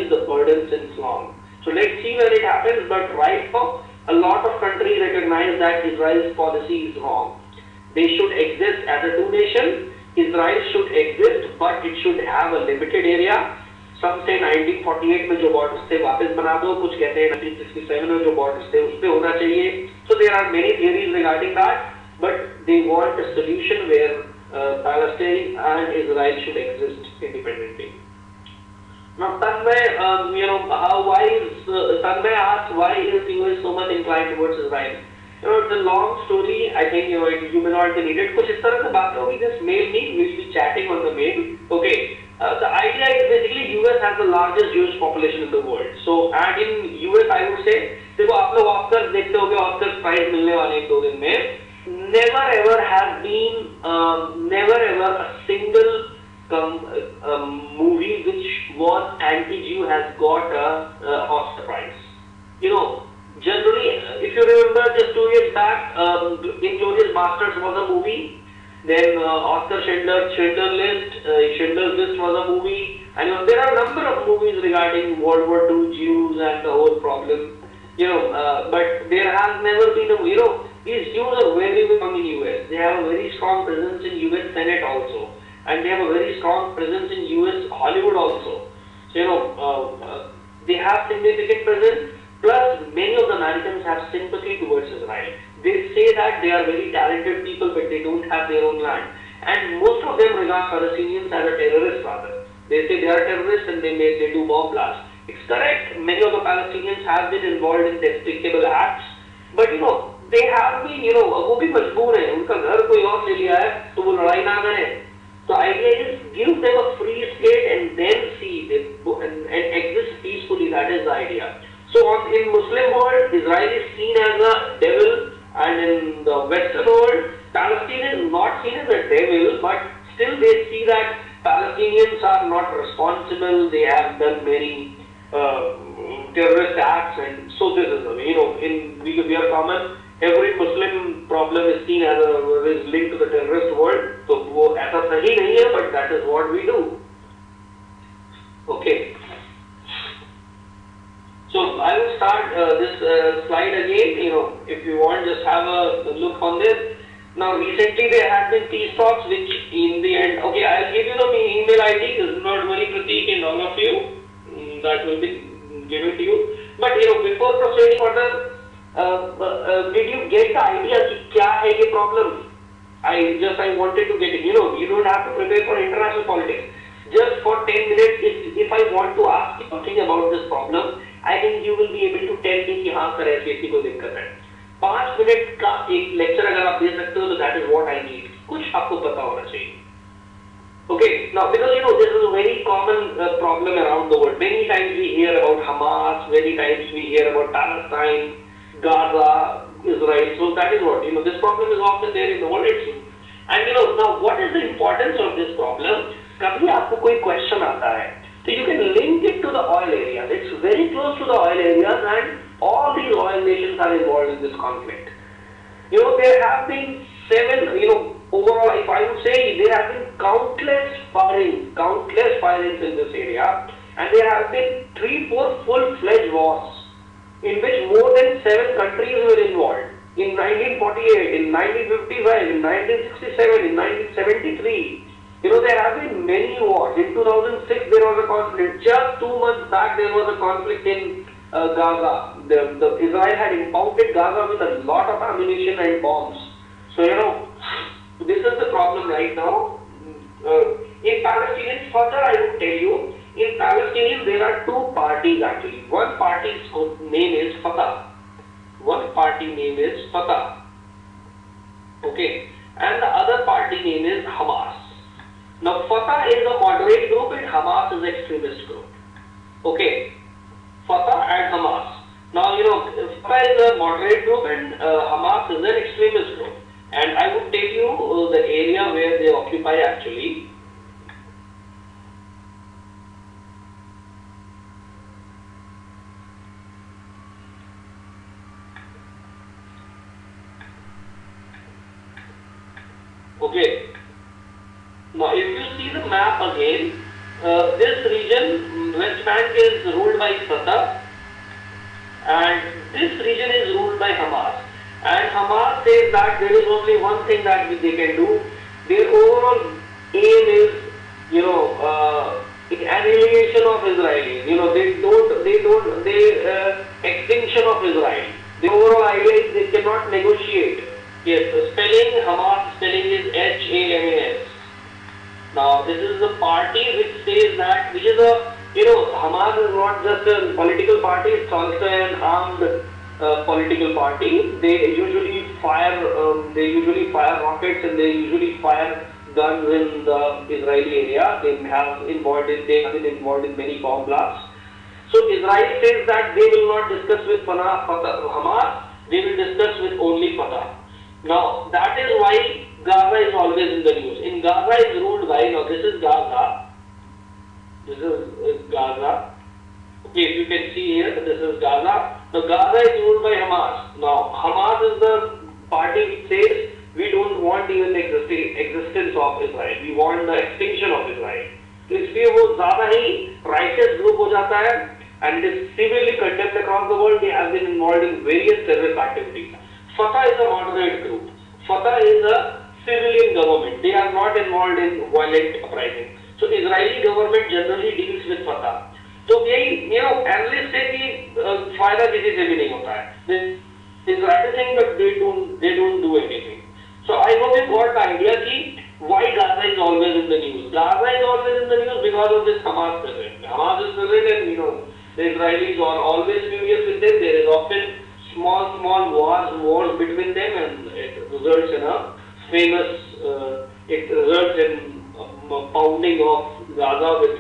the burden since long. So let's see when it happens, but right now, a lot of countries recognize that Israel's policy is wrong. They should exist as a two-nation. Israel should exist, but it should have a limited area. Some say 1948 में जो borders थे वापस बना दो, कुछ कहते हैं 1967 में जो borders थे उस पे होना चाहिए. So there are many theories regarding that, but they want a solution where Palestine and Israel should exist independently. Now Tanmay, Tanmay asks why is US so much inclined towards Israel? It's a long story. I think you may not need it. कुछ इस तरह से बात होगी. Just mail me. We'll be chatting on the mail. Okay. The idea is basically US has the largest Jewish population in the world. So, and in US, I would say, देखो आप लोग Oscars देखते होंगे, Oscars prize मिलने वाले हैं 2 दिन में. Never ever has been, never ever a single movie which was anti-Jew has got a Oscar prize. Generally, if you remember, just 2 years back, Inglourious Basterds was a movie. Then Oscar Schindler's List was a movie, and there are a number of movies regarding World War II Jews and the whole problem. But there has never been these Jews are very strong in US. They have a very strong presence in US Senate also, and they have a very strong presence in US Hollywood also. So they have significant presence. Plus, many of the Americans have sympathy towards Israel. They say that they are very talented people, but they don't have their own land. And most of them regard Palestinians as a terrorist rather. They say they are terrorists and they do bomb blasts. It's correct. Many of the Palestinians have been involved in despicable acts. But they have been, वो भी मजबूर हैं. उनका घर कोई और ले लिया है, तो वो लड़ाई ना करें. The idea is give them a free state and then see and exist peacefully. That is the idea. So in Muslim world, Israel is seen as a devil, and in the Western world, Palestine is not seen as a devil, but still they see that Palestinians are not responsible. They have done many terrorist acts, and so this is we are common. Every Muslim problem is seen as is linked to the terrorist world. So वो ऐसा सही नहीं है, but that is what we do. Okay. So I will start this slide. look on this. Now recently there have been peace talks which in the end, okay, I'll give you the email ID, not very Pratik and all of you, that will be given to you. But before proceeding further, did you get the idea कि क्या है ये problem? I wanted to get it. You don't have to prepare for international politics. Just for 10 minutes, if I want to ask you something about this problem, I think you will be able to tell me कि हाँ sir ऐसी कोई दिक्कत है. 5 minute का एक lecture अगर आप दे सकते हो तो that is what I need. कुछ आपको पता होना चाहिए. Okay, now because this is a very common problem around the world. Many times we hear about Hamas, many times we hear about Palestine, Gaza, Israel. So that is what this problem is often there in the world itself. And now what is the importance of this problem? कभी आपको कोई question आता है, so you can link it to the oil areas. It's very close to the oil areas, and all these oil nations are involved in this conflict. There have been 7. Overall, if I would say, there have been countless firings in this area, and there have been 3-4 full-fledged wars in which more than 7 countries were involved. In 1948, in 1955, in 1967, in 1973. There have been many wars. In 2006, there was a conflict. Just 2 months back, there was a conflict in Gaza. The Israel had impounded Gaza with a lot of ammunition and bombs. So, this is the problem right now. In Palestinians, further I would tell you, in Palestinians, there are 2 parties actually. One party's name is Fatah. One party name is Fatah. Okay. And the other party name is Hamas. Now, Fatah is a moderate group and Hamas is an extremist group. Okay, Fatah and Hamas. Now, Fatah is a moderate group and Hamas is an extremist group. And I would tell you the area where they occupy actually. Okay. Now, if you see the map again, this region, West Bank is ruled by Fatah, and this region is ruled by Hamas. And Hamas says that there is only one thing that they can do. Their overall aim is, annihilation of Israelis. Extinction of Israel. The overall idea is they cannot negotiate. Yes, spelling Hamas spelling is Hamas. Now, this is a party which says that, which is Hamas is not just a political party, it's also an armed political party. They usually fire rockets and they usually fire guns in the Israeli area. They have been involved in many bomb blasts. So Israel says that they will not discuss with Hamas, they will discuss with only Fatah. Now, that is why Gaza is always in the news. In Gaza is ruled by, now this is Gaza. This is Gaza. Okay, if you can see here, this is Gaza. Now, Gaza is ruled by Hamas. Now, Hamas is the party which says we don't want even the existence of Israel. We want the extinction of Israel. तो इसलिए वो ज़्यादा ही righteous group हो जाता है, and it is severely condemned across the world. They have been involved in various terrorist activities. Fatah is a moderate group. Fatah is a civilian government. They are not involved in violent uprising. So Israeli government generally deals with Fatah. तो यही analysts say कि फायदा किसी से भी नहीं होता है. This right thing, but they don't do anything. So I hope you got the idea कि why Gaza is always in the news. Gaza is always in the news because of this Hamas president. Hamas is president, and the Israelis are always furious with them. There is often small wars between them, and it results in a famous. It results in pounding of Gaza with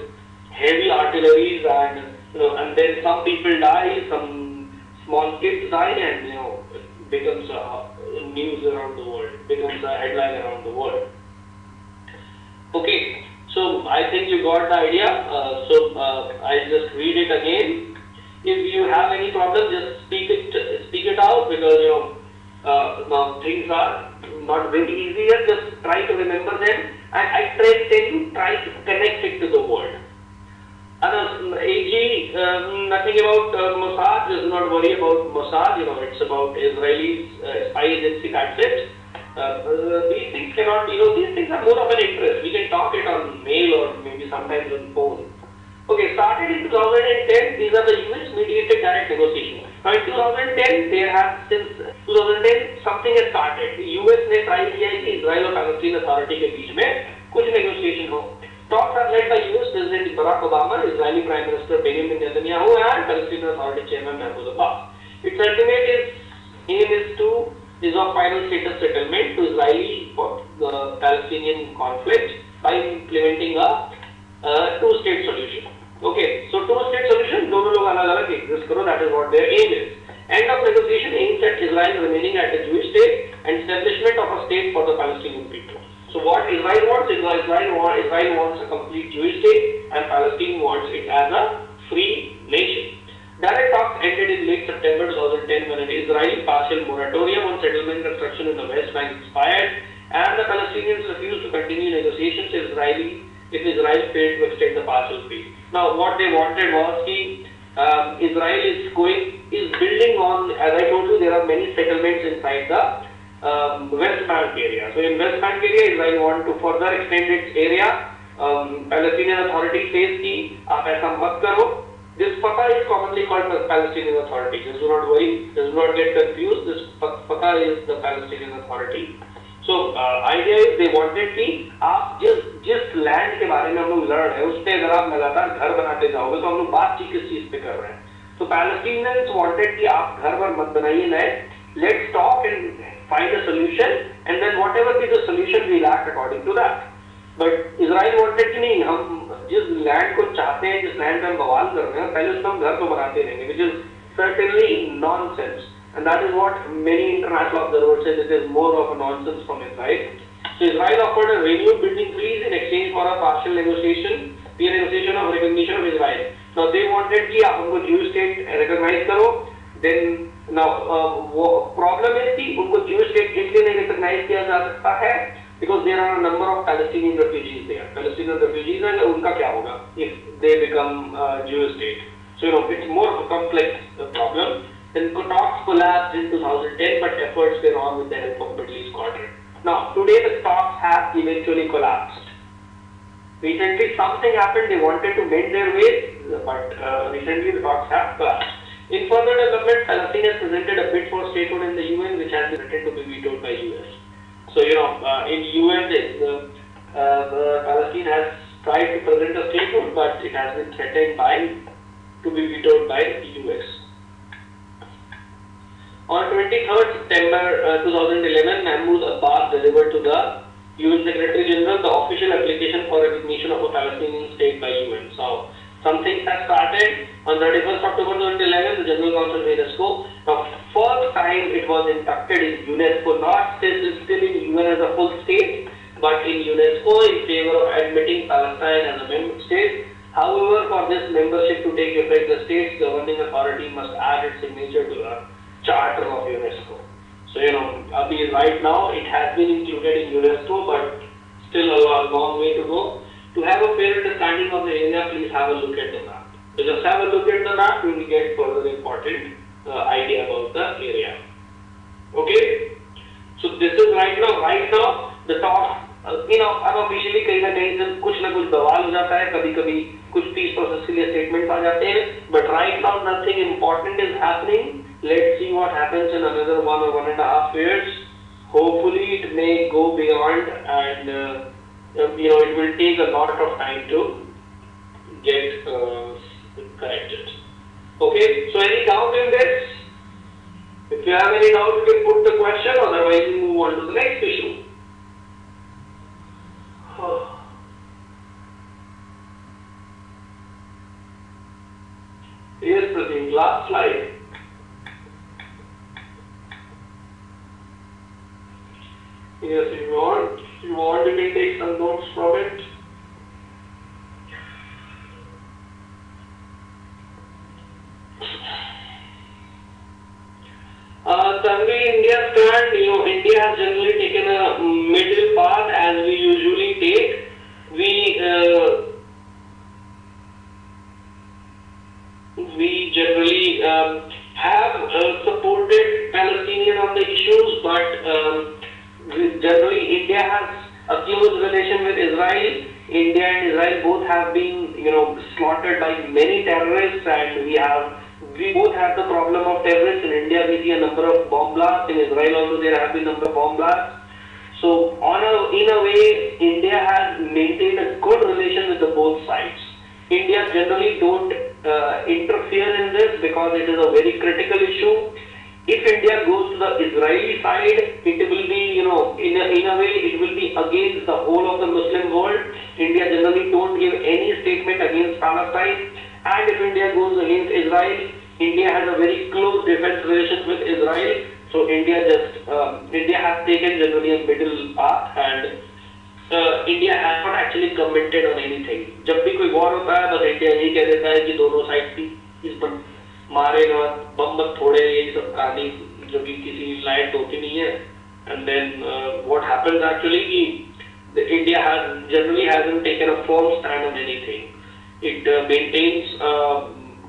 heavy artilleries, and then some people die, some small kids die, and it becomes news around the world. It becomes a headline around the world. Okay, so I think you got the idea. I'll just read it again. If you have any problem, just speak it out, because now things are not very easy yet. Just try to remember them, and I try to connect it to the world. AG, nothing about Mossad. Does not worry about Mossad. It's about Israeli spy agency. That's it. These things cannot. These things are more of an interest. We can talk it on mail or maybe sometimes on phone. Okay, started in 2010. These are the US mediated direct negotiations. Now in 2010, they have since 2010 something has started. US ने try किया है कि Israel और Palestine Authority के बीच में कुछ negotiation हो. Talks are led by US President Barack Obama, Israeli Prime Minister Benjamin Netanyahu, and Palestinian Authority Chairman Mahmoud Abbas. Its ultimate aim is of final status settlement to Israeli Palestinian conflict by implementing a two-state solution. Okay, so two-state solution, दोनों लोग अलग-अलग exist करो. That is what their aim is. End of negotiation aims at Israel remaining at a Jewish state and establishment of a state for the Palestinian people. So what Israel wants is Israel wants a complete Jewish state and Palestine wants it as a free nation. Direct talks ended in late September 2010 when an Israeli partial moratorium on settlement construction in the West Bank expired and the Palestinians refused to continue negotiations if Israel failed to extend the partial peace. Now what they wanted was Israel is building on, as I told you, there are many settlements inside the West Bank area. So in West Bank area, Israel want to further extend its area. Palestinian Authority says कि आप ऐसा मत करो. This Fatah is commonly called the Palestinian Authority. Just do not worry, do not get confused. This Fatah is the Palestinian Authority. So idea is they wanted कि आप जिस land के बारे में हम लोग लड़ रहे हैं, उस पे अगर आप लगातार घर बनाते जाओगे, तो हम लोग बातचीत किस चीज पे कर रहे हैं? तो Palestinians wanted कि आप घर पर मत बनाइए नए. Let's talk and find a solution, and then whatever be the solution, we'll act according to that. But Israel wanted कि नहीं, हम जिस land को चाहते हैं, जिस land पे हम बवाल कर रहे हैं, पहले उसको हम घर तो बनाते रहेंगे, which is certainly nonsense. And that is what many international observers say, this is more of a nonsense from Israel. So Israel offered a renewed building freeze in exchange for a partial negotiation, peer negotiation of recognition of Israel. Now they wanted कि आप उनको Jewish state recognize करो. Then now problem is कि उनको Jewish state इसलिए नहीं recognize किया जा सकता है because there are a number of Palestinian refugees there. Palestinian refugees हैं, उनका क्या होगा if they become Jewish state? So it's more of a complex problem. Then talks collapsed in 2010, but efforts were on with the help of Middle East Quadrant. Now today the talks have eventually collapsed. Recently something happened, they wanted to mend their ways, but recently the talks have collapsed. In further development, Palestine has presented a bid for statehood in the UN, which has been threatened to be vetoed by US. So in UN, Palestine has tried to present a statehood, but it has been threatened to be vetoed by US. On 23rd September 2011, Mahmoud Abbas delivered to the UN Secretary General the official application for recognition of a Palestinian state by UN. So some things have started. On 31st October 2011, the General Council of UNESCO. Now, first time it was inducted in UNESCO, not still in UN as a full state, but in UNESCO in favor of admitting Palestine as a member state. However, for this membership to take effect, the state's governing authority must add its signature to the Charter of UNESCO. So, right now it has been included in UNESCO, but still a long way to go. To have a fair understanding of the area, please have a look at the map. So just have a look at the map, you will get further important idea about the area. Okay? So this is right now the talk. Unofficially कहीं ना कहीं से कुछ ना कुछ बवाल हो जाता है, कभी-कभी कुछ peace process के लिए statements आ जाते हैं, but right now nothing important is happening. Let's see what happens in another 1 or 1.5 years. Hopefully it may go beyond, and it will take a lot of time to get corrected. Okay, so any doubt in this? If you have any doubt, you can put the question, otherwise we move on to the next issue. Yes, Pratik, last slide. Yes, if you want, you can take some notes from it. Tanvi, India's stand, India has generally taken a middle path as we usually take. but generally India has a close relation with Israel. India and Israel both have been, slaughtered by many terrorists, and we both have the problem of terrorists. In India, we see a number of bomb blasts. In Israel also, there have been a number of bomb blasts. So, in a way, India has maintained a good relation with the both sides. India generally don't interfere in this because it is a very critical issue. If India goes to the Israeli side, it will be, in a way, it will be against the whole of the Muslim world. India generally don't give any statement against Palestine. And if India goes against Israel, India has a very close defense relations with Israel. So India has taken generally a middle path, and India has not actually commented on anything. जब भी कोई war होता है, बस India यही कह देता है कि दोनों साइड की इस पर मारेगा, बम मत फोड़े, यही सब कहानी जो कि किसी लायक होती नहीं है. And then what happens actually कि India generally hasn't taken a firm stand on anything. It maintains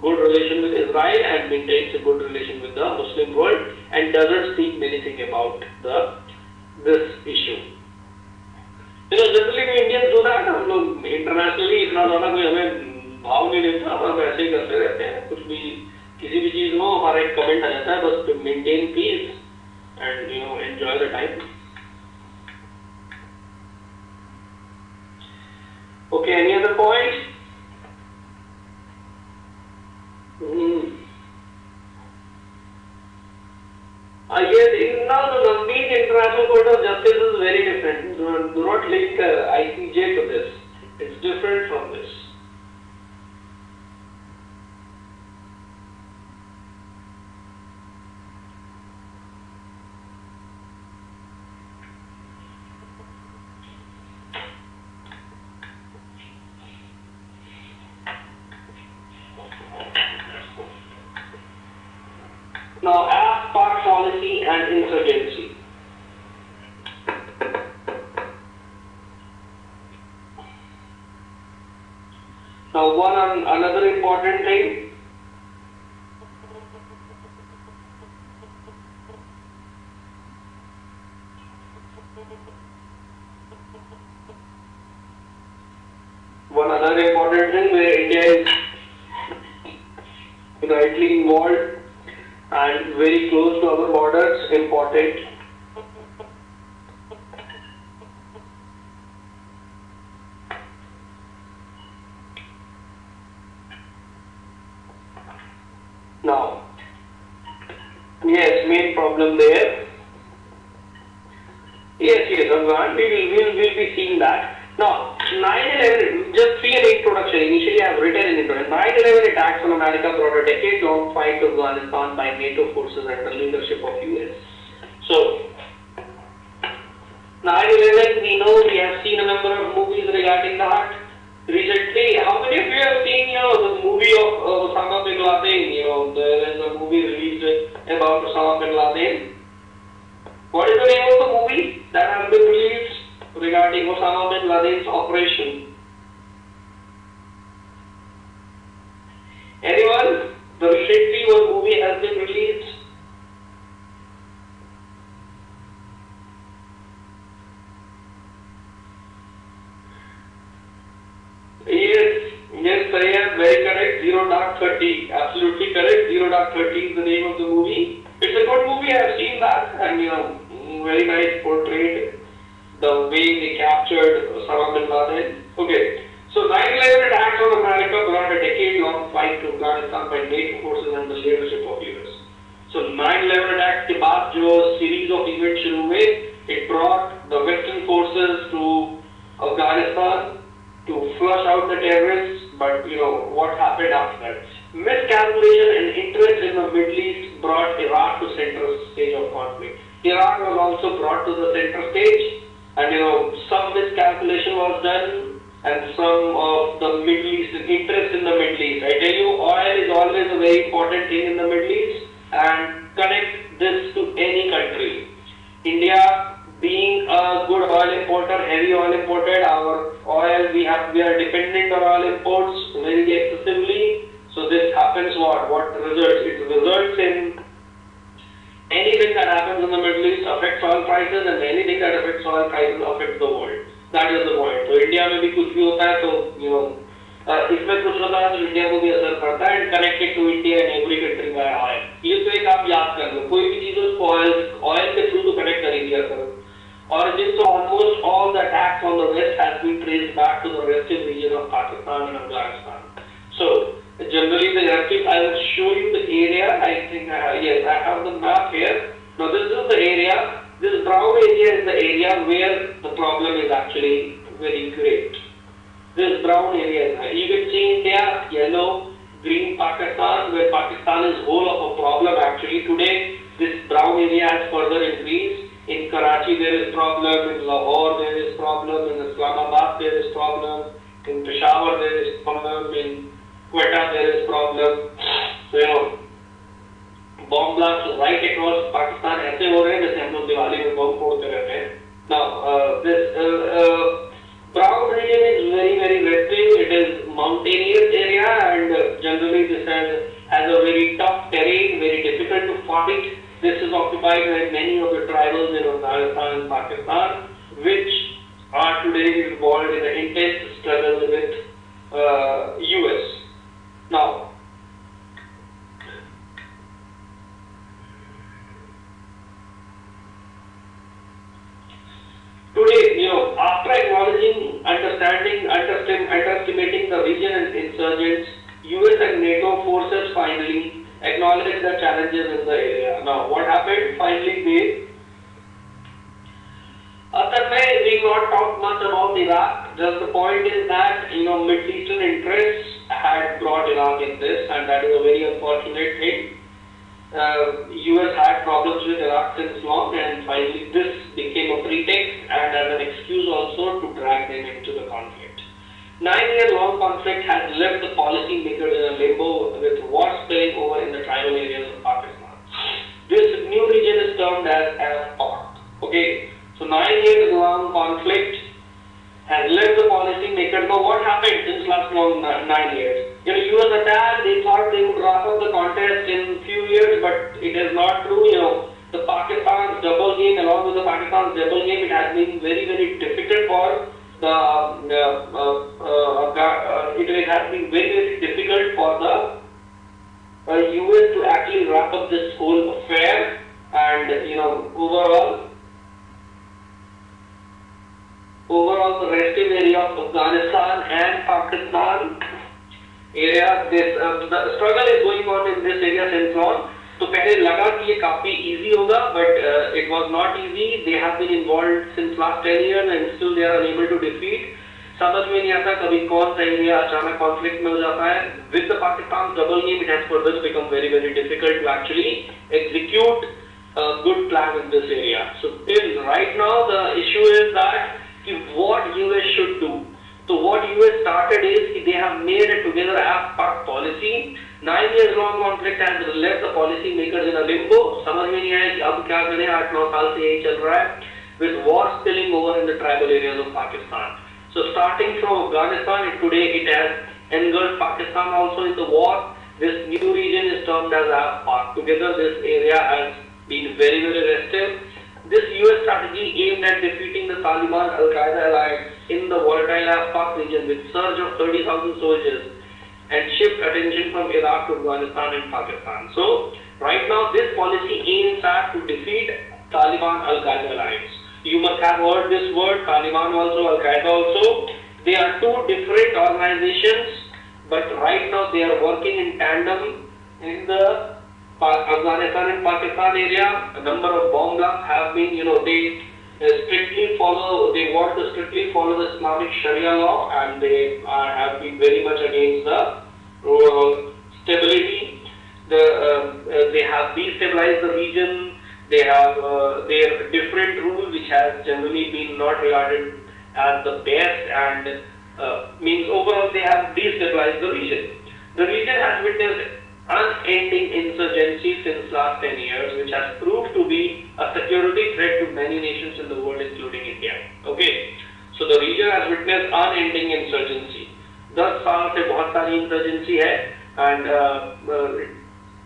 good relation with Israel and maintains a good relation with the Muslim world and doesn't speak anything about this issue. Generally we Indians do that. हम लोग internationally इतना ज़्यादा कोई हमें भाव नहीं देता, हम ऐसे ही करते रहते हैं. कुछ भी किसी भी चीज में हमारा एक कमेंट आ जाता है, बस to maintain peace and enjoy the time. Okay, any other points? Yes, now the Gambhir International Court of Justice is very different. Do not link ICJ to this. It's different from this. Now, as Pak policy and insurgency. Now, another important thing. One other important thing where India is rightly involved and very close to our borders, important. Now, yes, main problem there. Yes, Afghan, we'll be seeing that. Now, 9/11, just see an introduction. Initially, I have written an introduction. 9/11 attacks on America brought a decade-long fight to Afghanistan by NATO forces under leadership of US. So, 9/11, we know we have seen a number of movies regarding that. Recently, how many of you have seen, the movie of Osama bin Laden? There is a movie released about Osama bin Laden. What is the name of the movie that has been released regarding Osama bin Laden's operation? Anyone? The recently one movie has been released. Yes, Sariyah, very correct. Zero Dark 30, absolutely correct. Zero Dark 30 is the name of the movie. It's a good movie. I have seen that, and very nice portrayed the way they captured Osama bin Laden. Okay, so 9/11 attacks on America brought a decade-long fight to Afghanistan by NATO forces under the leadership of US. So 9/11 attacks के बाद जो series of events शुरू हुए, it brought the Western forces to Afghanistan to flush out the terrorists. But what happened after that? Miscalculation and interest in the Middle East brought Iraq to center stage of conflict. Iraq was also brought to the center stage. And some miscalculation was done, and some of the Middle East, interest in the Middle East. I tell you, oil is always a very important thing in the Middle East, and connect this to any country. India, being a good oil importer, heavy oil importer, our oil, we are dependent on oil imports very excessively. So this happens what results? It results in anything that happens in the Middle East affects oil prices, and anything that affects oil prices affects the world. That is the point. तो India में भी कुछ भी होता है तो इसमें कुछ होता है तो इंडिया को भी असर पड़ता है, and connected to India and every country by oil. ये तो एक आप याद कर लो, कोई भी चीज उसको ऑयल के थ्रू तो कनेक्ट कर ही दिया करो. Origins of almost all the attacks on the west has been traced back to the western region of Pakistan and Afghanistan. So generally, if I will show you the area, I think yes, I have the map here. Now this is the area. This brown area is the area where the problem is actually very great. This brown area is there. You can see India, yellow, green Pakistan, where Pakistan is whole of a problem actually. Today, this brown area has further increased. In Karachi there is problem, in Lahore there is problem, in Islamabad there is problem, in Peshawar there is problem, in Quetta there is problem. So bomb blasts right across Pakistan ऐसे हो रहे हैं जैसे हम लोग दिवाली में बम फोड़ते रहते हैं. Now this brown region is very resting. It is mountainous area, and generally this has a very tough terrain, very difficult to fight. This is occupied by many of the tribals in Afghanistan and Pakistan, which are today involved in an intense struggle with US. Now, today, after acknowledging, underestimating the region and insurgents, US and NATO forces finally acknowledge the challenges in the area. Now, what happened? Finally, we not talk much about Iraq. Just the point is that Middle Eastern interests had brought Iraq in this, and that is a very unfortunate thing. US had problems with Iraq since long, and finally this became a pretext and as an excuse also to drag them into the conflict. 9-year-long conflict has left the policy makers in a limbo with war spilling over in the tribal areas of Pakistan. This new region is termed as PARC. Okay, so 9-year-long conflict has left the policy makers. Now what happened since last 9 years? US attacked, they thought they would wrap up the contest in few years, but it is not true. The Pakistan's double game, along with the Pakistan's double game, it has been very difficult for it has been very difficult for the US to actually wrap up this whole affair, and overall the resting area of Afghanistan and Pakistan area, the struggle is going on in this area since long. तो पहले लगा कि ये काफी easy होगा, but it was not easy. They have been involved since last 10 years and still they are unable to defeat. समझ में नहीं आता कभी कौन सा एरिया अचानक कॉन्फ्लिक्ट में हो जाता है. With the Pakistan double game, it has further become very difficult to actually execute a good plan in this area. So till right now the issue is that what US should do. So what US started is they have made a together AFPAC policy. 9 years long conflict has left the policy makers in a limbo. समझ में नहीं आया कि अब क्या करें. 8-9 साल से यही चल रहा है, with war spilling over in the tribal areas of Pakistan. So starting from Afghanistan, today it has engulfed Pakistan also in the war. This new region is termed as AFPAC. Together this area has been very restive. This US strategy aimed at defeating the Taliban Al-Qaeda alliance in the volatile AFPAC region with surge of 30,000 soldiers and shift attention from Iraq to Afghanistan and Pakistan. So right now this policy aims at to defeat Taliban Al-Qaeda alliance. You must have heard this word, Taliban also, Al-Qaeda also. They are two different organizations, but right now they are working in tandem in the Afghanistan and Pakistan area. A number of bomb blasts have been, they want to strictly follow the Islamic Sharia law, and they have been very much against the overall stability. They have destabilized the region. They have their different rules, which has generally been not regarded as the best, and means overall they have destabilized the region. The region has witnessed unending insurgency since last 10 years, which has proved to be a security threat to many nations in the world, including India. Okay, so the region has witnessed unending insurgency. 10 साल से बहुत सारी insurgency है, and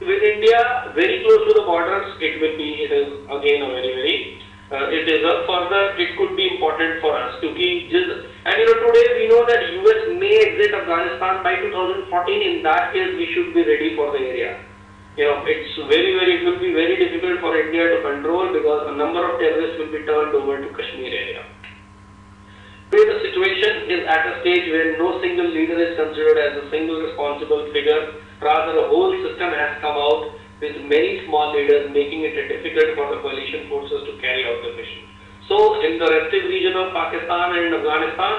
with India very close to the borders, it is again a very it is a further, it could be important for us to keep just, and today we know that US may exit Afghanistan by 2014. In that case, we should be ready for the area. It's it will be very difficult for India to control because a number of terrorists will be turned over to Kashmir area. Today the situation is at a stage where no single leader is considered as a single responsible figure. Rather, a whole system has come out with many small leaders, making it difficult for the coalition forces to carry out the mission. So, in the restive region of Pakistan and Afghanistan,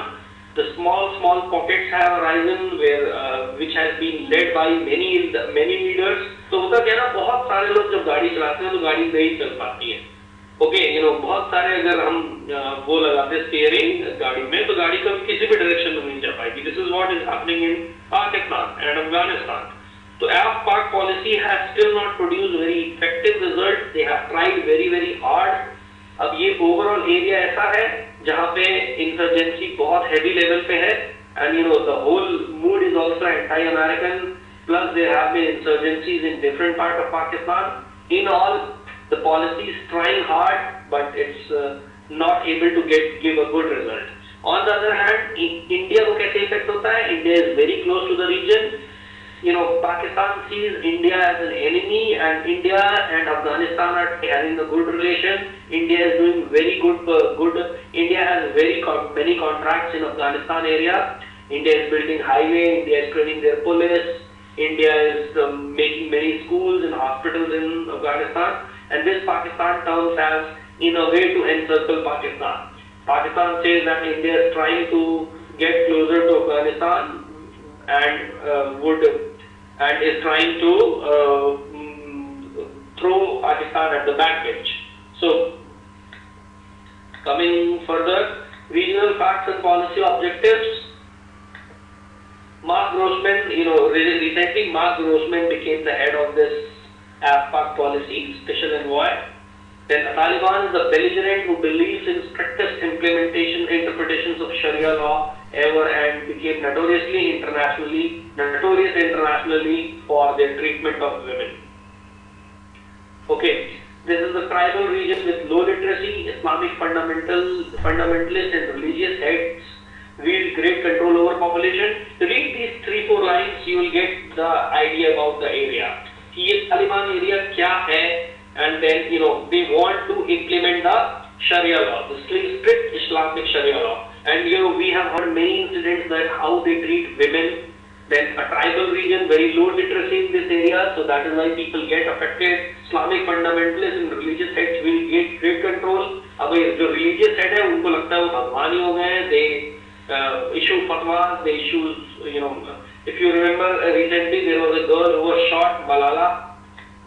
the small pockets have arisen where which has been led by many leaders. तो होता क्या ना, बहुत सारे लोग जब गाड़ी चलाते हैं तो गाड़ी नहीं चल पाती है. ओके, बहुत सारे अगर हम वो लगाते स्टीयरिंग गाड़ी में, तो गाड़ी कभी किसी भी डायरेक्शन में नहीं जा पाएगी. This is what is happening in Pakistan and Afghanistan. So AFPAC policy has still not produced very effective results. They have tried very hard. अब ये overall area ऐसा है जहाँ पे insurgency बहुत heavy level पे है, and the whole mood is also anti-American. Plus there have been insurgencies in different parts of Pakistan. In all, the policy is trying hard, but it's not able to give a good result. On the other hand, India को कैसे effect होता है? India is very close to the region. Pakistan sees India as an enemy, and India and Afghanistan are having a good relation. India is doing very good. India has many contracts in Afghanistan area. India is building highway. India is training their police. India is making many schools and hospitals in Afghanistan. And this Pakistan turns as in a way to encircle Pakistan. Pakistan says that India is trying to get closer to Afghanistan and is trying to throw Pakistan at the backbench. So, coming further, regional facts and policy objectives. Mark Grossman, recently Mark Grossman became the head of this AFPAC policy, special envoy. Then Taliban is the belligerent who believes in strictest interpretations of Sharia law ever, and became notorious internationally for their treatment of women. Okay, this is the tribal region with low literacy. Islamic fundamentalists and religious heads wield great control over population. Read these 3-4 lines, you will get the idea about the area. ये Taliban area क्या है? And then they want to implement the Sharia law, the strict Islamic Sharia law. And we have heard many incidents that how they treat women. Then a tribal region, very low literacy in this area, so that is why people get affected. Islamic fundamentalists and religious heads will get great control. अब जो religious head है उनको लगता है वो भगवान ही हो गए. They issue fatwas, they issue if you remember recently there was a girl who was shot, Malala,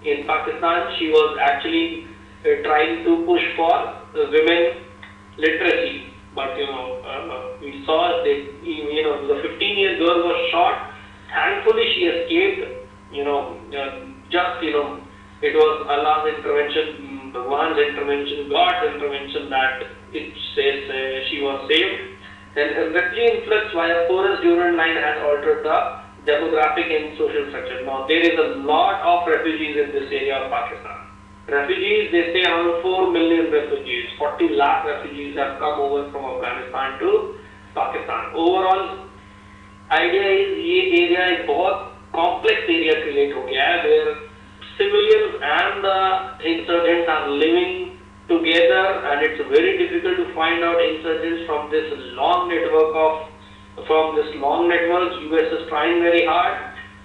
in Pakistan. She was actually trying to push for women literacy, but we saw that the 15-year girl was shot. Thankfully she escaped. It was Allah's intervention, Bhagwan's intervention, God's intervention that it says she was saved. Then refugee influx via porous Durand line has altered the demographic and social structure. Now there is a lot of refugees in this area of Pakistan. Refugees, they say around 4 million refugees, 40 lakh refugees have come over from Afghanistan to Pakistan. Overall, idea is ये area एक बहुत complex area create हो गया है where civilians and the insurgents are living together, and it's very difficult to find out insurgents from this long network. US is trying very hard.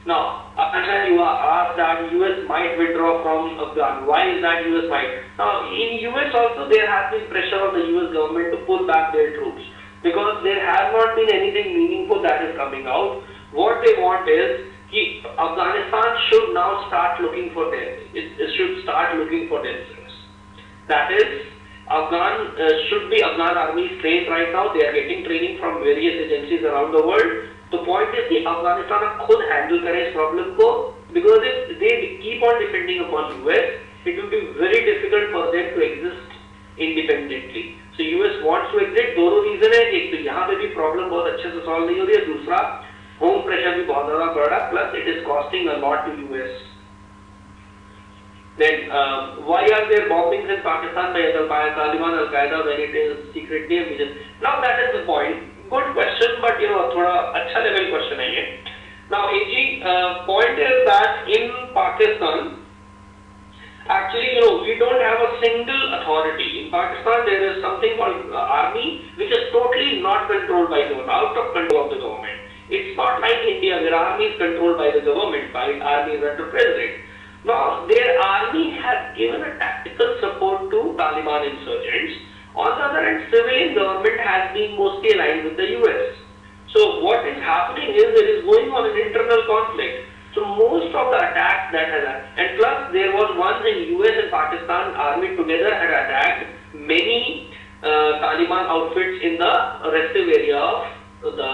Now, Akansha, you are asked that US might withdraw from Afghanistan. Why is that US might? Now, in US also there has been pressure on the US government to pull back their troops because there has not been anything meaningful that is coming out. What they want is Afghanistan should now start looking for them. It should start looking for themselves. That is, Afghan army is trained right now. They are getting training from various agencies around the world. The point is that Afghanistan खुद handle करे इस problem को, because if they keep on depending upon US, it will be very difficult for them to exist independently. So US wants to exit. दोनों reason है. एक तो यहाँ पे भी problem बहुत अच्छे से solve नहीं हो रही है. दूसरा home pressure भी बहुत ज़्यादा बढ़ रहा है. Plus it is costing a lot to US. Then why are there bombings in Pakistan by Taliban, Al-Qaeda when it is secret region? Now that is the point. Good question, but thoda अच्छा level question है ये. Now AG, point is that in Pakistan, actually, we don't have a single authority. In Pakistan, there is something called army, which is totally not controlled by the government, out of control of the government. It's not like India, where army is controlled by the government, by army is under president. Now, their army has given a tactical support to Taliban insurgents. On the other hand, civilian government has been mostly aligned with the US. So, what is happening is there is going on an internal conflict. So most of the attacks that has happened, and plus there was once in US and Pakistan army together had attacked many Taliban outfits in the restive area of the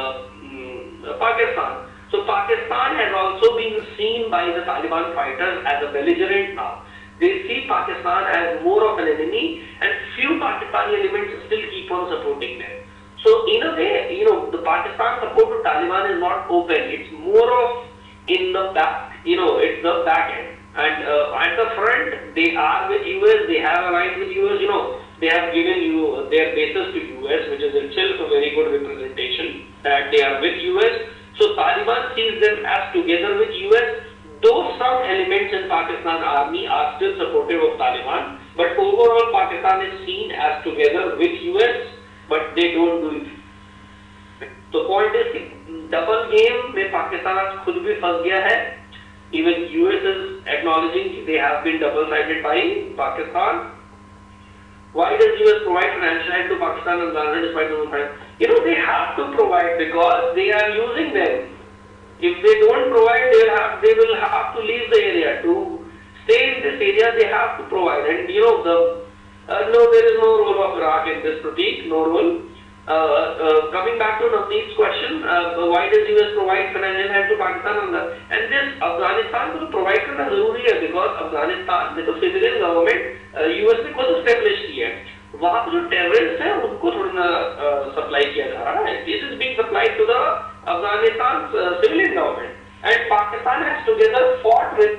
Pakistan. So Pakistan has also been seen by the Taliban fighters as a belligerent now. They see Pakistan as more of an enemy, and few Pakistani elements still keep on supporting them. So in a way, the Pakistan support to Taliban is not open. It's more of in the back, it's the back end. And at the front, they are with US, they have aligned with US, they have given you their bases to US, which is itself a very good representation that they are with US. So Taliban sees them as together with US, though some elements in Pakistan army are still supportive of Taliban, but overall Pakistan is seen as together with US, but they don't do it. तो point is double game में पाकिस्तान खुद भी फंस गया है. Even US is acknowledging they have been double-sided by Pakistan. Why does US provide financial aid to Pakistan and Bangladesh despite no fight? They have to provide because they are using them. If they don't provide, they will have to leave the area. To stay in this area, they have to provide. And no, there is no role of Iraq in this, Prateek, no role. Coming back to Navneet's question, why does US provide financial help to Pakistan and this Afghanistan will provide करना जरूरी है because Afghanistan में तो civilian government US ने खुद establish की है. वहाँ पे जो terrorists हैं उनको थोड़ी ना supply किया जा रहा है. This is being supplied to the Afghanistan civilian government. And Pakistan has together fought with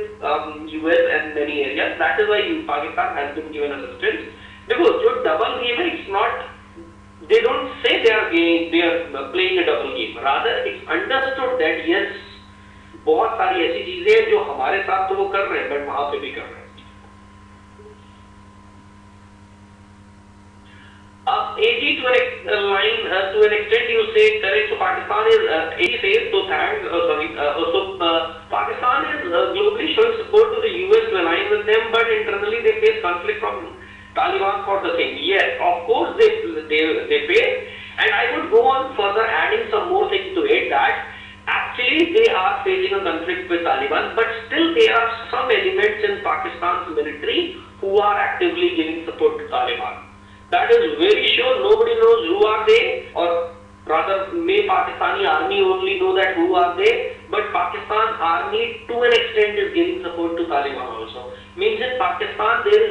US and many areas. That is why Pakistan has been given assistance. Because जो double game है, it's not. They don't say they are playing a double game. Rather, it's understood that yes, बहुत सारी ऐसी चीजें हैं जो हमारे साथ तो वो कर रहे हैं, but वहां पे भी कर रहे हैं. AG to an extent you say correct. So Pakistan is AG says so Pakistan is globally showing support to the US to align with them, but internally they face conflict from Taliban for the same. Yes, of course they face, and I would go on further adding some more things to it that actually they are facing a conflict with Taliban, but still there are some elements in Pakistan's military who are actively giving support to Taliban. That is very sure. Nobody knows who are they, or rather may Pakistani army only know that who are they, but Pakistan army to an extent is giving support to Taliban also. Means in Pakistan there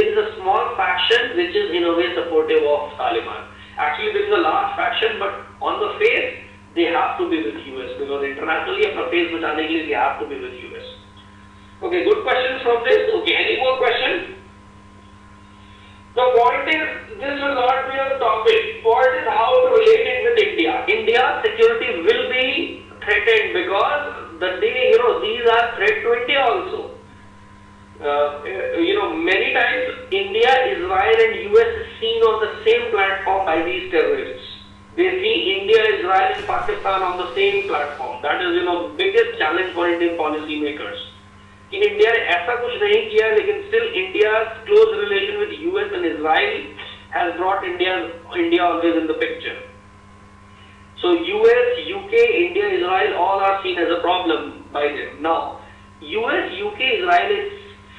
is a small faction which is in a way supportive of Taliban. Actually, there is a large faction, but on the face, they have to be with US because internationally, अपना face बचाने के लिए they have to be with US. Okay, good questions from this. Okay, any more questions? The point is, this will not be a topic. Point is how to relate it with India. India's security will be threatened because the day these are threat to India also. Many times India, Israel and US is seen on the same platform by these terrorists. They see India, Israel and Pakistan on the same platform. That is, biggest challenge for Indian policy makers. In India, ऐसा कुछ नहीं किया, लेकिन still India's close relation with US and Israel has brought India always in the picture. So US, UK, India, Israel all are seen as a problem by them. Now, US, UK, Israel is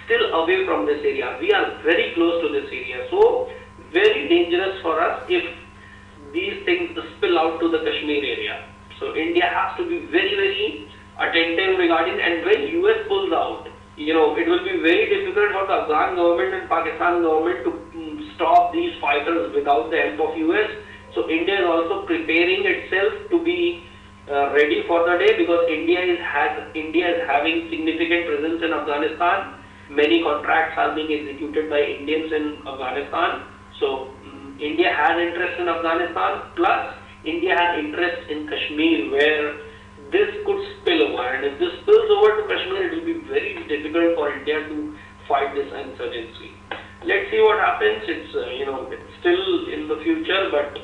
still away from this area. We are very close to this area. So, very dangerous for us if these things spill out to the Kashmir area. So, India has to be very, very attentive regarding, and when US pulls out, it will be very difficult for the Afghan government and Pakistan government to stop these fighters without the help of US. So, India is also preparing itself to be ready for the day because India is having significant presence in Afghanistan. many contracts are being executed by Indians in Afghanistan. So India has interest in Afghanistan, plus India has interest in Kashmir, where this could spill over. And if this spills over to Kashmir, it will be very difficult for India to fight this insurgency. Let's see what happens. It's it's still in the future, but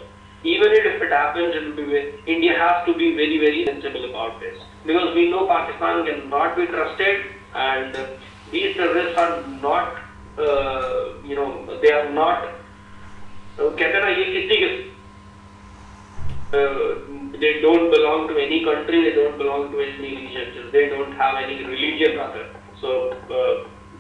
even if it happens, it will be India has to be very, very sensible about this, because we know Pakistan cannot be trusted, and these terrorists are not, they are not. कहते ना ये किसी के they don't belong to any country, they don't belong to any region, they don't have any religion rather. So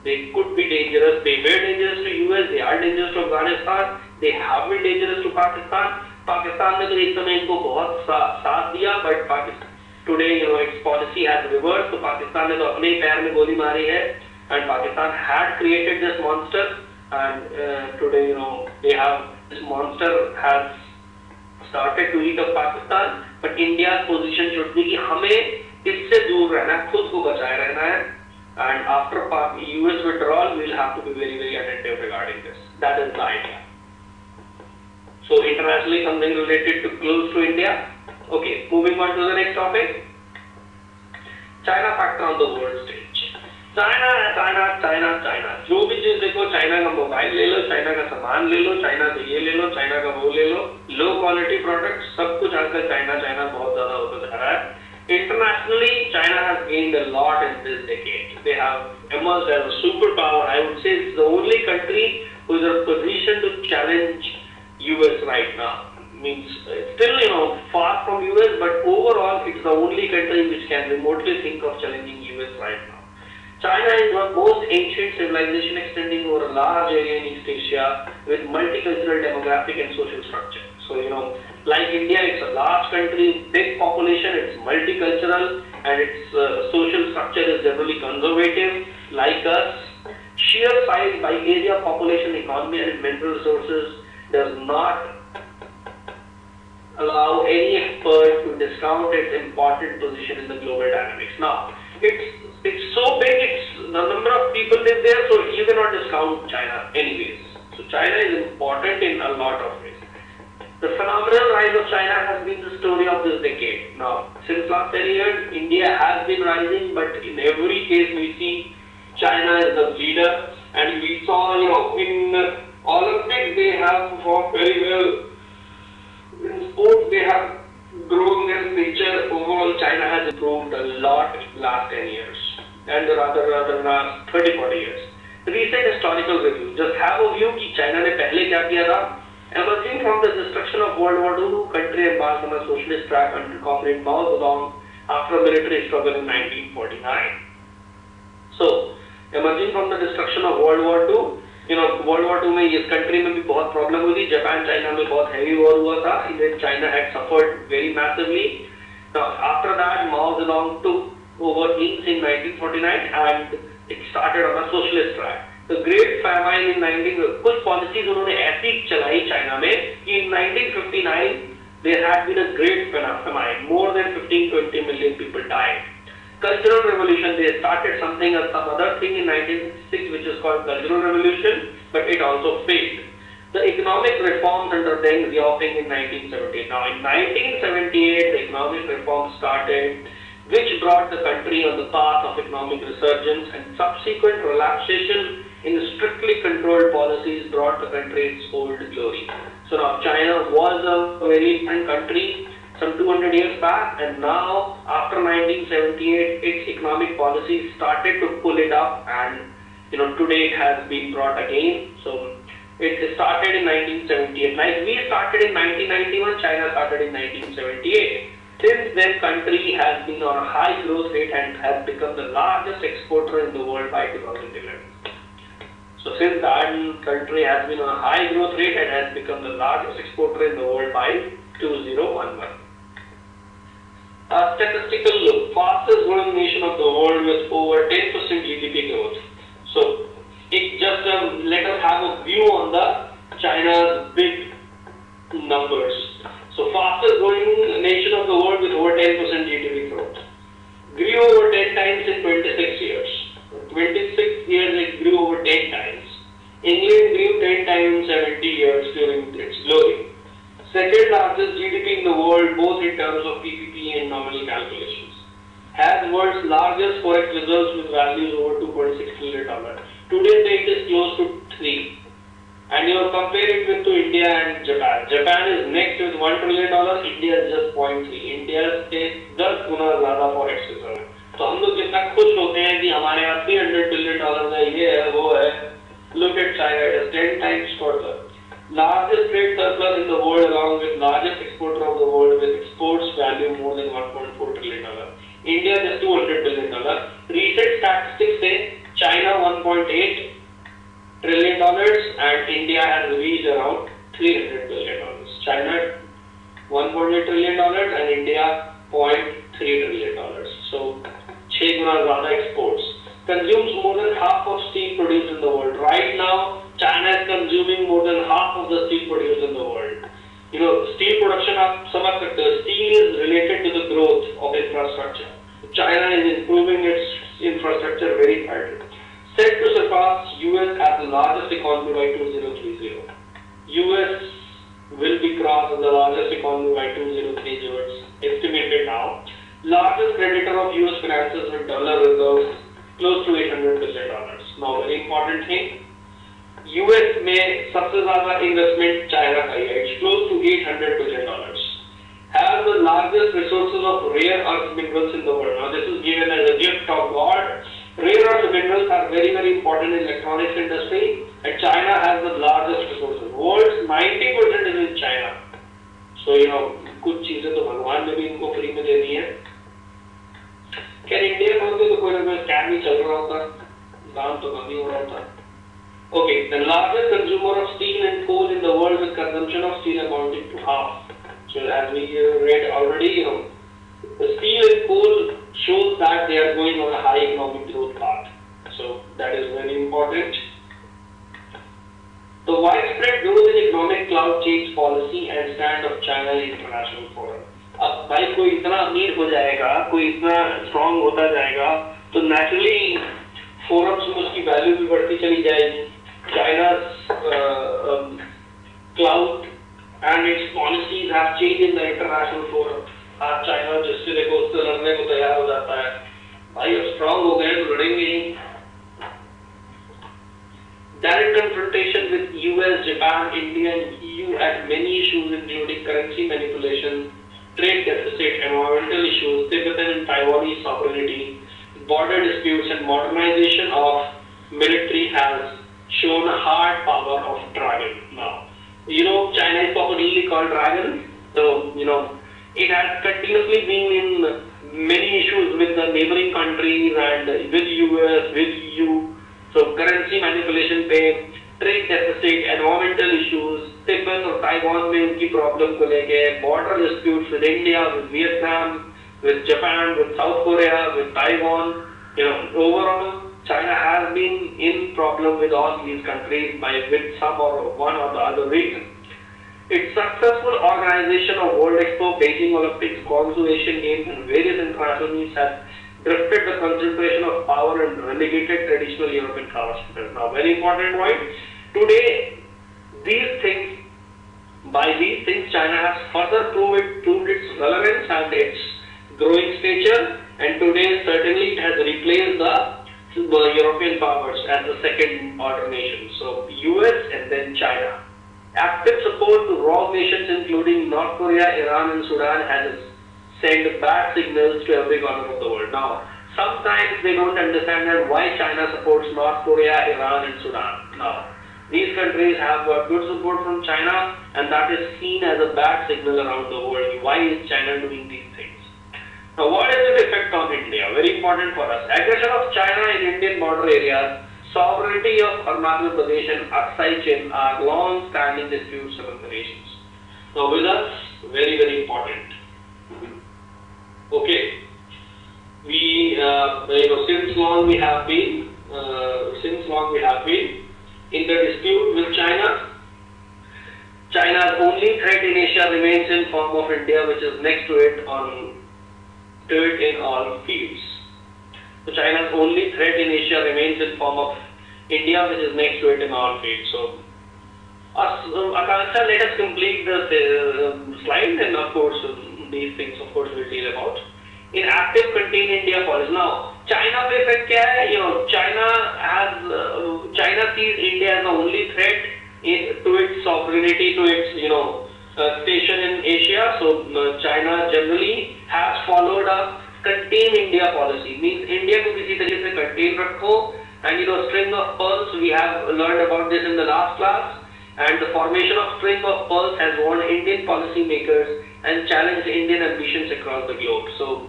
they could be dangerous. They were dangerous to US, they are dangerous to Afghanistan, they have been dangerous to Pakistan. Pakistan ने तो एक समय इनको बहुत साथ दिया, but Pakistan today its policy has reversed. तो पाकिस्तान ने तो अपने ही पैर में गोली मारी है, and Pakistan had created this monster, and today they have this monster has started to eat up Pakistan. But India's position should be कि हमें इससे दूर रहना है, खुद को बचाए रहना है, and after US withdrawal we will have to be very, very attentive regarding this. That is the idea. So internationally, something related to close to India. Okay, moving on to the next topic. China factor on the world stage. China. जो भी चीज देखो, China का mobile ले लो, China का सामान ले लो, China का ये ले लो, चाइना का वो ले लो, लो क्वालिटी प्रोडक्ट, सब कुछ आजकल चाइना बहुत ज्यादा होता जा रहा है. Internationally, China has gained a lot in this decade. They have emerged as a superpower. I would say it's the only country who is in a position to challenge US right now. Means still far from US, but overall it's the only country which can remotely think of challenging US right now. China is one most ancient civilization extending over a large area in East Asia with multicultural demographic and social structure. So like India, it's a large country, big population, it's multicultural, and its social structure is generally conservative. Like us, sheer size by area, population, economy, and mineral resources does not allow any expert to discount its important position in the global dynamics. Now, it's so big, the number of people live there, so you cannot discount China anyways. So China is important in a lot of ways. The phenomenal rise of China has been the story of this decade. Now, since last 10 years, India has been rising, but in every case we see China is the leader, and we saw, in Olympics they have performed very well. In sports they have grown their nature. Overall, China has improved a lot in the last 10 years, and rather last 30-40 years. Recent historical review. Just have a view कि China ने पहले क्या किया था. Emerging from the destruction of World War II, country embarked on a socialist track under comrade Mao Zedong after a military struggle in 1949. So, emerging from the destruction of World War II, World War II में इस country में भी बहुत problem हुई थी. Japan, China में बहुत heavy war हुआ था. Even China had suffered very massively. Now, after that, Mao Zedong took over things in 1949, and it started on a socialist track. The Great Famine in 19 कुछ policies उन्होंने ऐसी चलाई China में कि in 1959 there had been a great famine. More than 15-20 million people died. Cultural Revolution, they started something or some other thing in 1966 which is called Cultural Revolution, but it also failed. The economic reforms under Deng Xiaoping in 1978. Now in 1978 the economic reforms started, which brought the country on the path of economic resurgence, and subsequent relaxation in strictly controlled policies brought the country its old glory. So now China was a very different country some 200 years back, and now after 1978 its economic policies started to pull it up, and today it has been brought again. So it started in 1978. Like we started in 1991, China started in 1978. Since then, country has been on a high growth rate and has become the largest exporter in the world by 2011. So since that, country has been on a high growth rate and has become the largest exporter in the world by 2011. A statistical look: fastest growing nation of the world with over 10% GDP growth. So it just let us have a view on the China's big numbers. So fastest growing nation of the world with over 10% GDP growth. Grew over 10 times in 26 years. 26 years it grew over 10 times. England grew 10 times in 70 years during its glory. Second largest GDP in the world, both in terms of PPP and nominal calculations. Has world's largest forex reserves with values over $2.6 trillion. Today's date is close to 3. And you compare it with to India and Japan. Japan is next with $1 trillion, India is just 0.3. India से 10 गुना ज़्यादा forex reserve है. तो हम लोग कितना खुश होते हैं कि हमारे यहाँ $300 billion है, ये है, वो है. Look at China, it is 10 times further. Largest trade surplus in the world along with largest exporter of the world with exports value more than $1.4 trillion. India is $200 billion. Recent statistics say China $1.8 trillion and India has reached around $300 billion. China $1.8 trillion and India $0.3 trillion. So 6 गुना ज़्यादा exports. Consumes more than half of steel produced in the world. Right now, China is consuming more than half of the steel produced in the world. You know, steel production, आप समझ सकते हो, steel is related to the growth of infrastructure. China is improving its infrastructure very badly. Set to surpass US as the largest economy by 2030. US will be crossed as the largest economy by 2030. It's estimated now. Largest creditor of US finances with dollar reserves close to $800 billion. Now, very important thing, US में सबसे ज़्यादा investment China का है. It's close to $800 billion. Has the largest resources of rare earth minerals in the world. Now, this is given as a gift of God. Rare earth minerals are very, very important in electronics industry, and China has the largest resources. World's 90% is in China. So, you know, कुछ चीजें तो भगवान ने भी इनको free में दे दी हैं. क्या इंडिया में तो कोई ना कोई स्कैम ही चल रहा होता, दाम तो कम ही हो रहा होता. Okay, the largest consumer of steel and coal in the world with consumption of steel amounting to half. So as we read already, you know, the steel and coal shows that they are going on a high economic growth path. So that is very important. The widespread growth in economic cloud change policy and stand of China in international forum. अब भाई कोई इतना अमीर हो जाएगा, कोई इतना strong होता जाएगा, तो नेचुरली फोरम्स में उसकी वैल्यू भी बढ़ती चली जाएगी. China's cloud and its policies have changed in the international forum. आज चाइना जिससे देखो उससे लड़ने को तैयार हो जाता है. भाई अब स्ट्रॉन्ग हो गए तो लड़ेंगे ही. Direct confrontation with US, Japan, India and EU at many issues including currency manipulation, trade deficit, environmental issues, Tibetan and Taiwanese sovereignty, border disputes and modernization of military has shown a hard power of dragon now. You know, China is popularly called dragon. So, you know, it has continuously been in many issues with the neighboring countries and with US, with EU. So, currency manipulation पे, trade deficit, environmental issues, Tibet और Taiwan में उनकी problem को लेके, border disputes with India, with Vietnam, with Japan, with South Korea, with Taiwan. You know, overall, China has been in problem with all these countries with some or one or the other reason. Its successful organization of World Expo, Beijing Olympics, Guangzhou Asian Games and various international meets has drifted the concentration of power and relegated traditional European power centers. Now, very important point. Today, by these things, China has further proved its relevance and its growing stature, and today certainly it has replaced the European powers as the second order nation. So, US and then China. Active support to wrong nations including North Korea, Iran and Sudan has send bad signals to every corner of the world. Now, sometimes they don't understand that why China supports North Korea, Iran and Sudan. Now, these countries have got good support from China and that is seen as a bad signal around the world. Why is China doing these things? Now, what is its effect on India? Very important for us. Aggression of China in Indian border areas, sovereignty of Arunachal Pradesh and Aksai Chin are long-standing disputes among the nations. Now, with us, very, very important. Okay, since long we have been in the dispute with China. China's only threat in Asia remains in form of India, which is next to it in all fields. So China's only threat in Asia remains in form of India, which is next to it in our field. So, Akansha, let us complete the slide, and of course, these things, of course, we'll deal about. In active contain India policy. Now, China पे effect क्या है? China sees India as the only threat to its sovereignty, to its station in Asia. So China generally has followed a contain India policy. Means India को किसी तरीके से contain रखो, and string of pearls. We have learned about this in the last class. And the formation of string of pearls has warned Indian policymakers and challenged Indian ambitions across the globe. So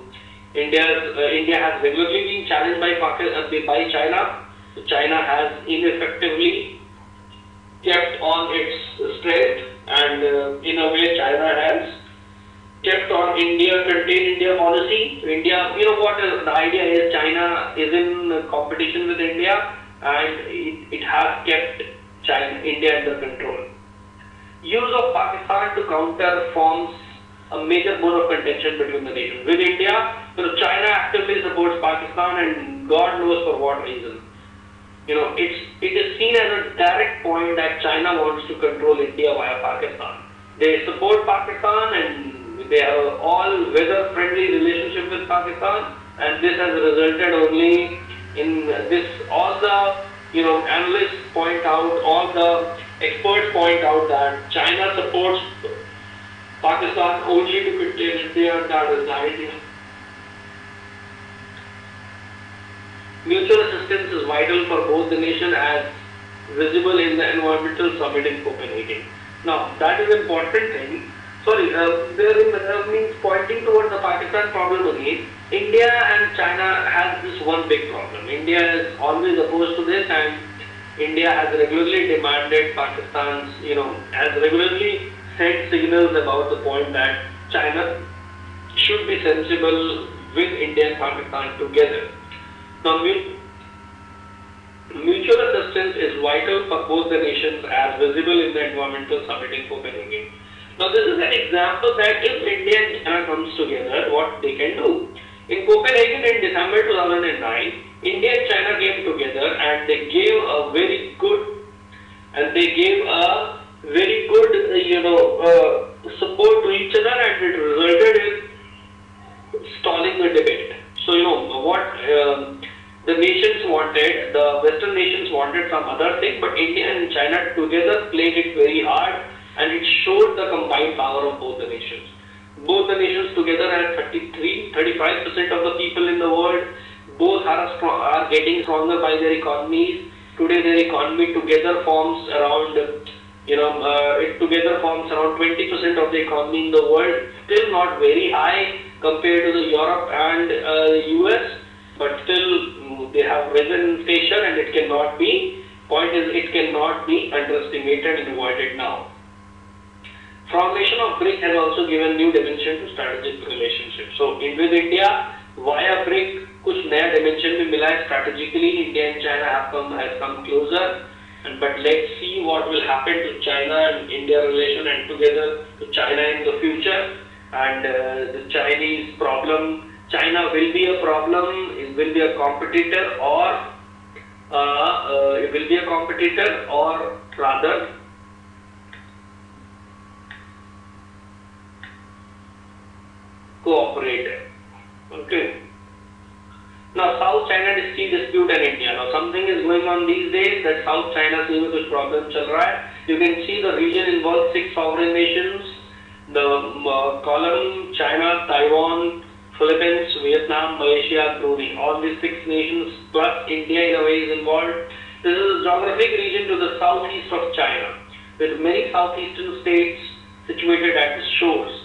India has regularly been challenged by China. So China has ineffectively kept on its strength, and in a way China has kept on contain India policy. India, what the idea is, China is in competition with India, and it has kept India under control. Use of Pakistan to counter forms a major bone of contention between the nations. With India, China actively supports Pakistan, and God knows for what reason. It is seen as a direct point that China wants to control India via Pakistan. They support Pakistan, and they have an all-weather friendly relationship with Pakistan, and this has resulted only in this. All the analysts point out, all the experts point out that China supports Pakistan only to contain India, and that is the idea. Mutual assistance is vital for both the nations, as visible in the environmental summit in Copenhagen. Now, that is an important thing. Sorry, there means pointing towards the Pakistan problem again. India and China has this one big problem. India is always opposed to this, and India has regularly demanded Pakistan's, has regularly sent signals about the point that China should be sensible with India and Pakistan together. Now, mutual assistance is vital for both the nations, as visible in the environmental summit in Copenhagen. Now, this is an example that if India and China comes together, what they can do. In Copenhagen in December 2009, India and China came together, and they gave a very good support to each other, and it resulted in stalling the debate. So what the nations wanted, the Western nations wanted some other thing, but India and China together played it very hard, and it showed the combined power of both the nations. Both the nations together had 35% of the people in the world. Both are getting stronger by their economies. Today, their economy together forms around 20% of the economy in the world. Still not very high compared to the Europe and US, but still they have risen in stature, and it cannot be. Point is, it cannot be underestimated and avoided now. Formation of BRIC has also given new dimension to strategic relationship. So, with India, via BRIC, कुछ नया dimension भी मिला है strategically. India and China have come closer. But let's see what will happen to China and India relation, and together to China in the future. And the Chinese problem, China will be a problem. It will be a competitor, or rather cooperator. Okay. Now, South China Sea dispute and India. Now, something is going on these days that South China Sea में कुछ problem चल रहा है. You can see the region involves 6 sovereign nations. The column: China, Taiwan, Philippines, Vietnam, Malaysia, Brunei. All these 6 nations plus India in a way is involved. This is a geographic region to the southeast of China, with many southeastern states situated at its shores.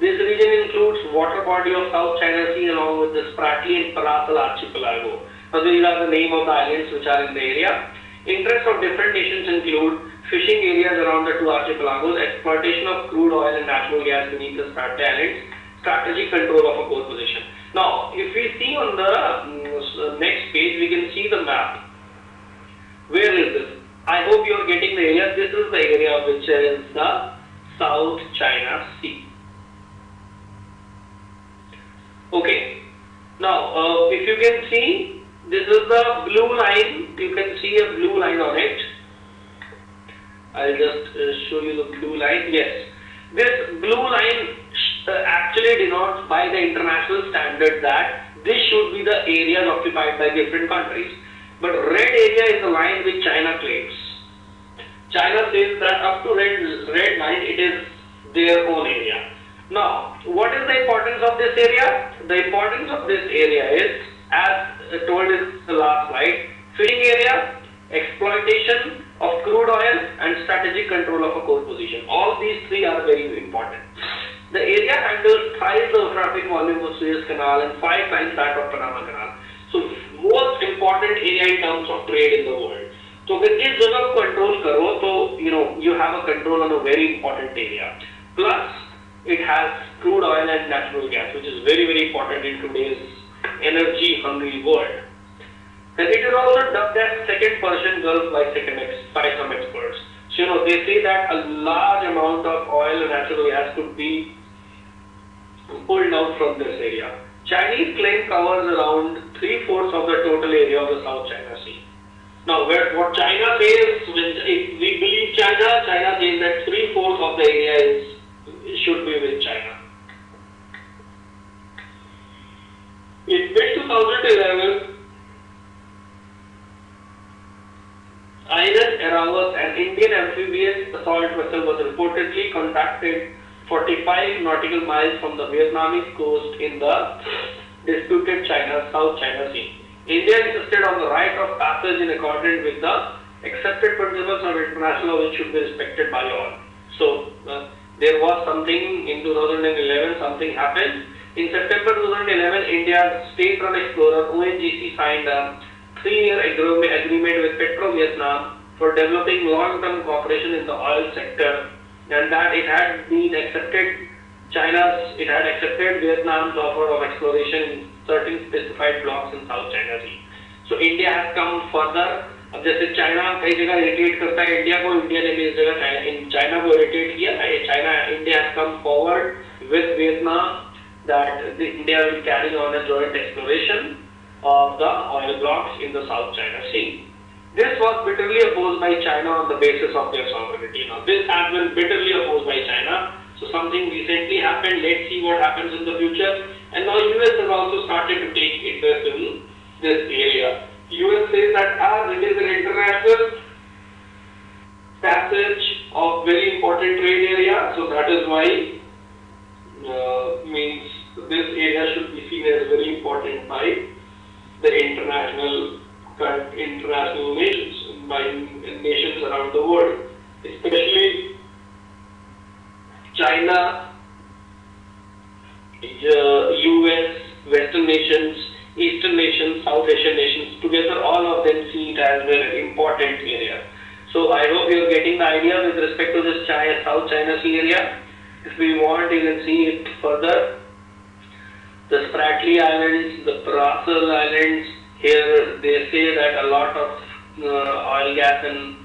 This region includes water body of South China Sea along with the Spratly and Paracel archipelago. Now, these are the name of the islands which are in the area. Interests of different nations include fishing areas around the 2 archipelagos, exploitation of crude oil and natural gas beneath the Spratly Islands, strategic control of a core position. Now, if we see on the next page, we can see the map. Where is this? I hope you are getting the area. This is the area which is the South China Sea. Okay. Now, if you can see, this is the blue line. You can see a blue line on it. I'll just show you the blue line. Yes, this blue line actually denotes by the international standard that this should be the areas occupied by different countries. But red area is the line which China claims. China says that up to red line it is their own area. Now, what is the importance of this area? The importance of this area is, as told in the last slide, fishing area, exploitation of crude oil and strategic control of a core position. All these three are very important. The area handles thrice the traffic volume of Suez Canal and 5 times that of Panama Canal. So, most important area in terms of trade in the world. So, with this जगह को control करो, तो you have a control on a very important area. Plus, it has crude oil and natural gas, which is very, very important in today's energy-hungry world. And it is also dubbed as second Persian Gulf by some experts. So, they say that a large amount of oil and natural gas could be pulled out from this area. Chinese claim covers around 3/4 of the total area of the South China Sea. Now, what China says, if we believe China says that 3/4 of the area should be with China. In mid-2011, INS Erebus, an Indian amphibious assault vessel, was reportedly contacted 45 nautical miles from the Vietnamese coast in the disputed South China Sea. India insisted on the right of passage in accordance with the accepted principles of international law which should be respected by all. So, there was something in 2011, something happened. In September 2011, India's state-run explorer ONGC signed a 3-year agreement with Petro-Vietnam for developing long-term cooperation in the oil sector, and that it had accepted Vietnam's offer of exploration in certain specified blocks in South China Sea. So India has come further. अब जैसे China कई जगह irritate करता है India को, India ने भी इस जगह चाइना को इरिटेट किया. India has come forward with Vietnam that India will carry on a joint exploration of the oil blocks in the South China Sea. This was bitterly opposed by China on the basis of their sovereignty. Now, this has been bitterly opposed by China. So something recently happened. Let's see what happens in the future. And now US has also started to take interest in this area. US says that as it is an international passage of very important trade area, so that is why means this area should be seen as very important by the international nations, by nations around the world, especially China, US, Western nations, Eastern nations, South Asian nations, together all of them see it as a very important area. So I hope you are getting the idea with respect to this South China Sea area. If we want, you can see it further. The Spratly Islands, the Paracel Islands, here they say that a lot of oil, gas and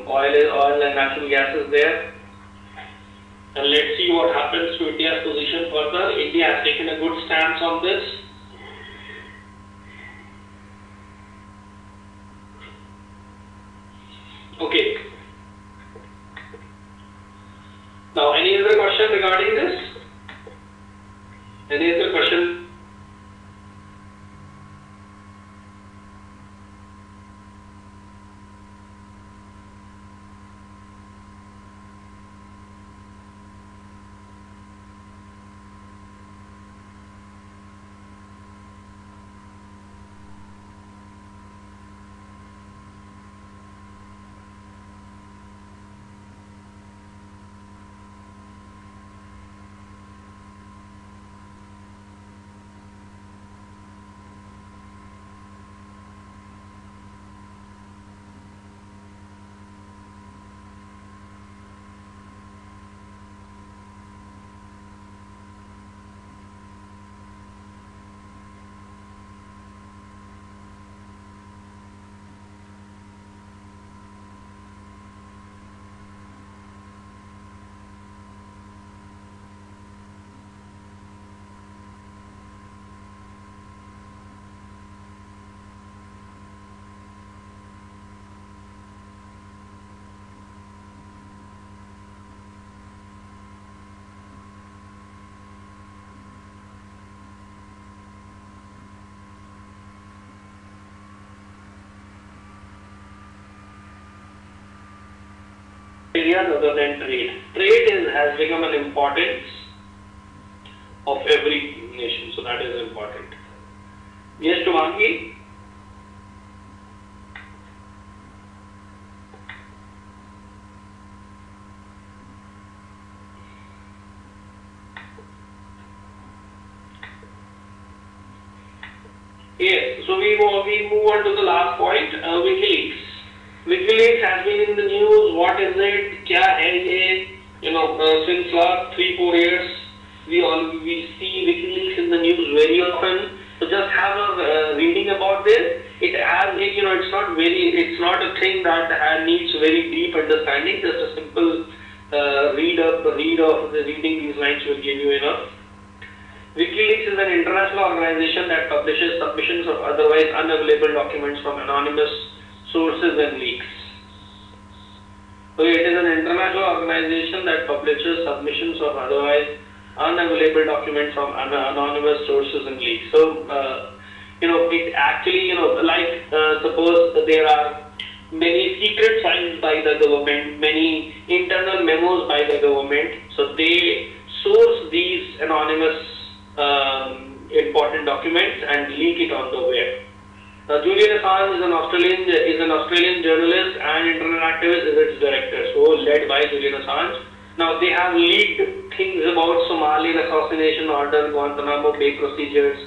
oil and natural gas is there. And let's see what happens to India's position further. India has taken a good stance on this. Okay. Now, any other question regarding this? Any other question? areas other than trade. Has become an importance of every nation, so that is important. Yes, Tumangi? Yes, so we move on to the last point, WikiLeaks. WikiLeaks has been in the news. What is it? Kya hai ye? Since last 3-4 years, we see WikiLeaks in the news very often. So just have a reading about this. It's not a thing that needs very deep understanding. Just a simple reading these lines will give you enough. WikiLeaks is an international organization that publishes submissions of otherwise unavailable documents from anonymous sources and leaks. So it is an international organization that publishes submissions of otherwise unavailable documents from anonymous sources and leaks. So, it actually, suppose there are many secret files by the government, many internal memos by the government. So they source these anonymous important documents and leak it on the web. Julian Assange is an Australian journalist and internet activist, is its director, so led by Julian Assange. Now they have leaked things about Somalian assassination order, Guantanamo Bay procedures,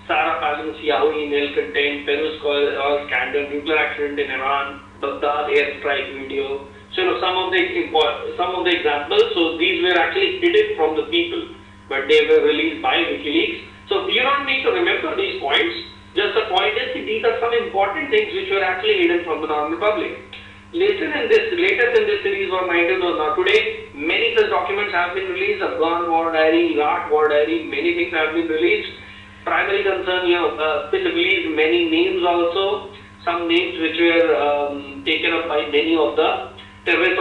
Sarah Palin's Yahoo email content, Peru's oil scandal, nuclear accident in Iran, Baghdad airstrike video. So some of the examples. So these were actually hidden from the people, but they were released by WikiLeaks. So you don't need to remember these points. Just the point is these are some important things which were actually hidden from the normal public. Latest in this series was 19 now. Today, many such documents have been released. Afghan war diary, Iraq war diary, many things have been released. Primary concern, it released many names also. Some names which were taken up by many of the terrorists.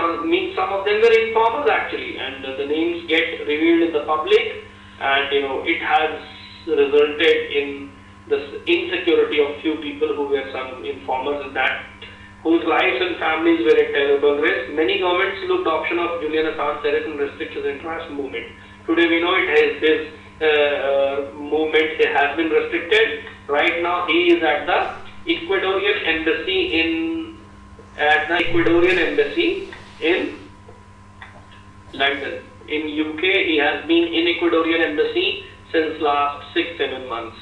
Some of them were informers actually, and the names get revealed in the public, and it has resulted in the insecurity of few people who were some informers in that, whose lives and families were at terrible risk. Many governments looked the option of Julian Assange terrorist and restrict his international movement. Today we know his movement has been restricted. Right now he is at the Ecuadorian embassy in London. In UK, he has been in Ecuadorian embassy since last 6-7 months.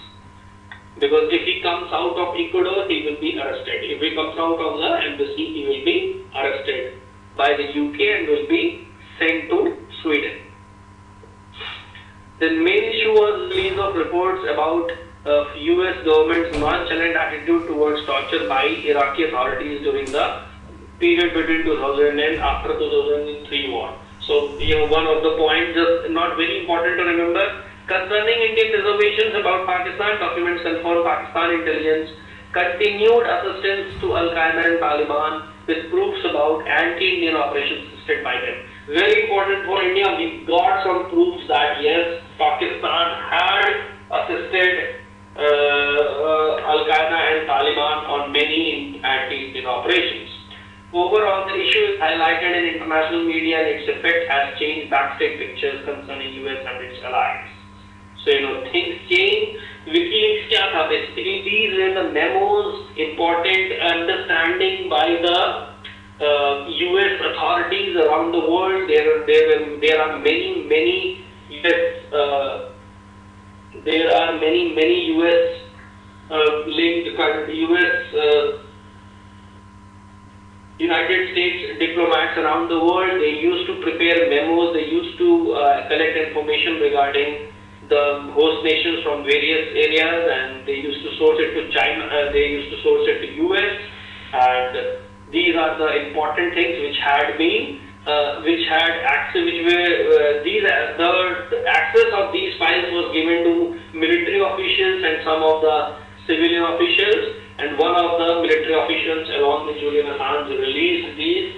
Because if he comes out of Ecuador, he will be arrested. If he comes out of the embassy, he will be arrested by the UK and will be sent to Sweden. The main issue was release of reports about US government's nonchalant attitude towards torture by Iraqi authorities during the period between 2000 and after 2003 war. So, one of the points, just not very important to remember, concerning Indian reservations about Pakistan, documents confirm Pakistan intelligence continued assistance to Al-Qaeda and Taliban with proofs about anti-Indian operations assisted by them. Very important for India, we got some proofs that yes, Pakistan had assisted Al-Qaeda and Taliban on many anti-Indian operations. Overall, the issue is highlighted in international media and its effect has changed backstage pictures concerning US and its allies. So, things change. WikiLeaks kya tha? Basically, these were the memos, important understanding by the US authorities around the world. There are many US linked US United States diplomats around the world. They used to prepare memos. They used to collect information regarding the host nations from various areas, and they used to source it to China. They used to source it to US, and these are the important things which had been, the access of these files was given to military officials and some of the civilian officials, and one of the military officials along with Julian Assange released these,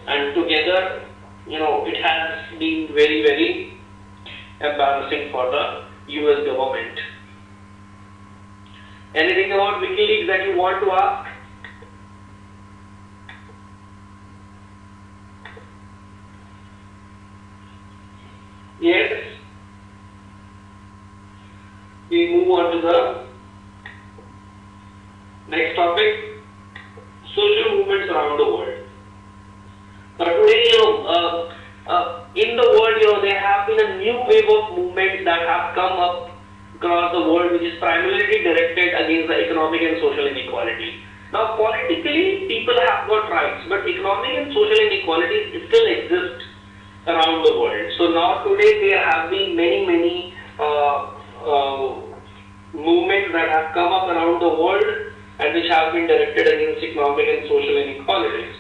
and together, it has been very, very embarrassing for the US government. Anything about WikiLeaks that you want to ask? Yes, we move on to the next topic, social movements around the world. Today, in the world, there have been a new wave of movements that have come up across the world, which is primarily directed against the economic and social inequality. Now, politically, people have got rights, but economic and social inequalities still exist around the world. So now, today, there have been many movements that have come up around the world and which have been directed against economic and social inequalities.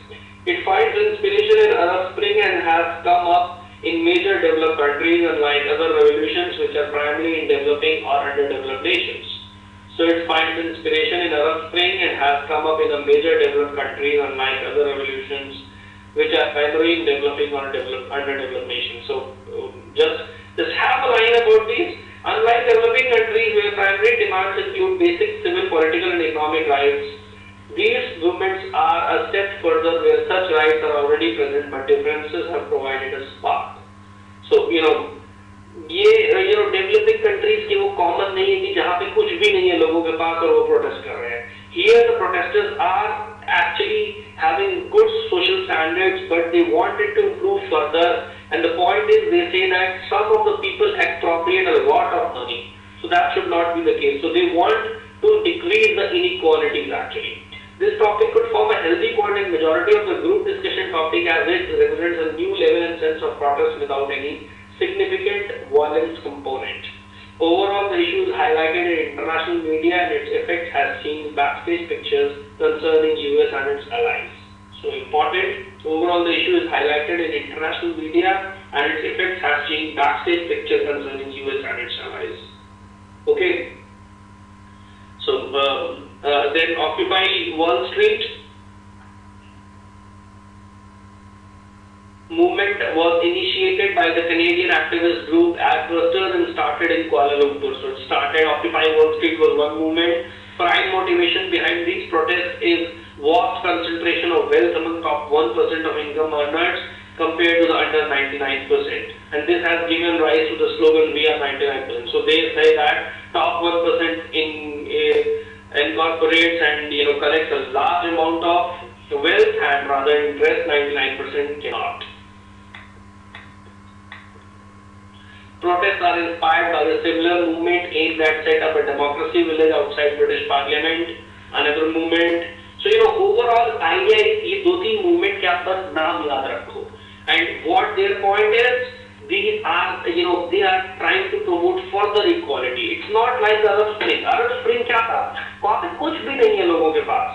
It finds inspiration in Arab Spring and has come up in major developed countries, unlike other revolutions which are primarily in developing or underdeveloped nations. So it finds inspiration in Arab Spring and has come up in a major developed countries, unlike other revolutions which are primarily in developing or underdeveloped nations. So just have a line about these. Unlike developing countries where primary demands include basic civil, political and economic rights, these movements are a step further where such rights are already present but differences have provided a spark. So, ये developing countries के वो common नहीं है कि जहाँ पे कुछ भी नहीं है लोगों के पास और वो प्रोटेस्ट कर रहे हैं. Here the protesters are actually having good social standards, but they wanted to improve further. And the point is, they say that some of the people expropriate a lot of money, so that should not be the case. So they want to decrease the inequalities actually. This topic could form a healthy point in majority of the group discussion topic, as it represents a new level and sense of protest without any significant violence component. Overall, the issue is highlighted in international media and its effect has seen backstage pictures concerning US and its allies. So important, overall the issue is highlighted in international media and its effects has seen backstage pictures concerning US and its allies. Okay. So then Occupy Wall Street movement was initiated by the Canadian activist group Adbusters and started in Kuala Lumpur. So it started, Occupy Wall Street was one movement. Prime motivation behind these protests is vast concentration of wealth among top 1% of income earners compared to the under 99%. And this has given rise to the slogan, "We are 99%." So they say that top 1% incorporates and collects a large amount of wealth and rather interest 99% cannot. Protests are inspired by a similar movement aimed at set up a democracy village outside British Parliament. Another movement. So overall idea is ये दो तीन movement के आप बस नाम याद रखो. And what their point is, these are they are trying to promote further equality. It's not like the Arab Spring. Arab Spring क्या था? वहाँ पे कुछ भी नहीं है लोगों के पास.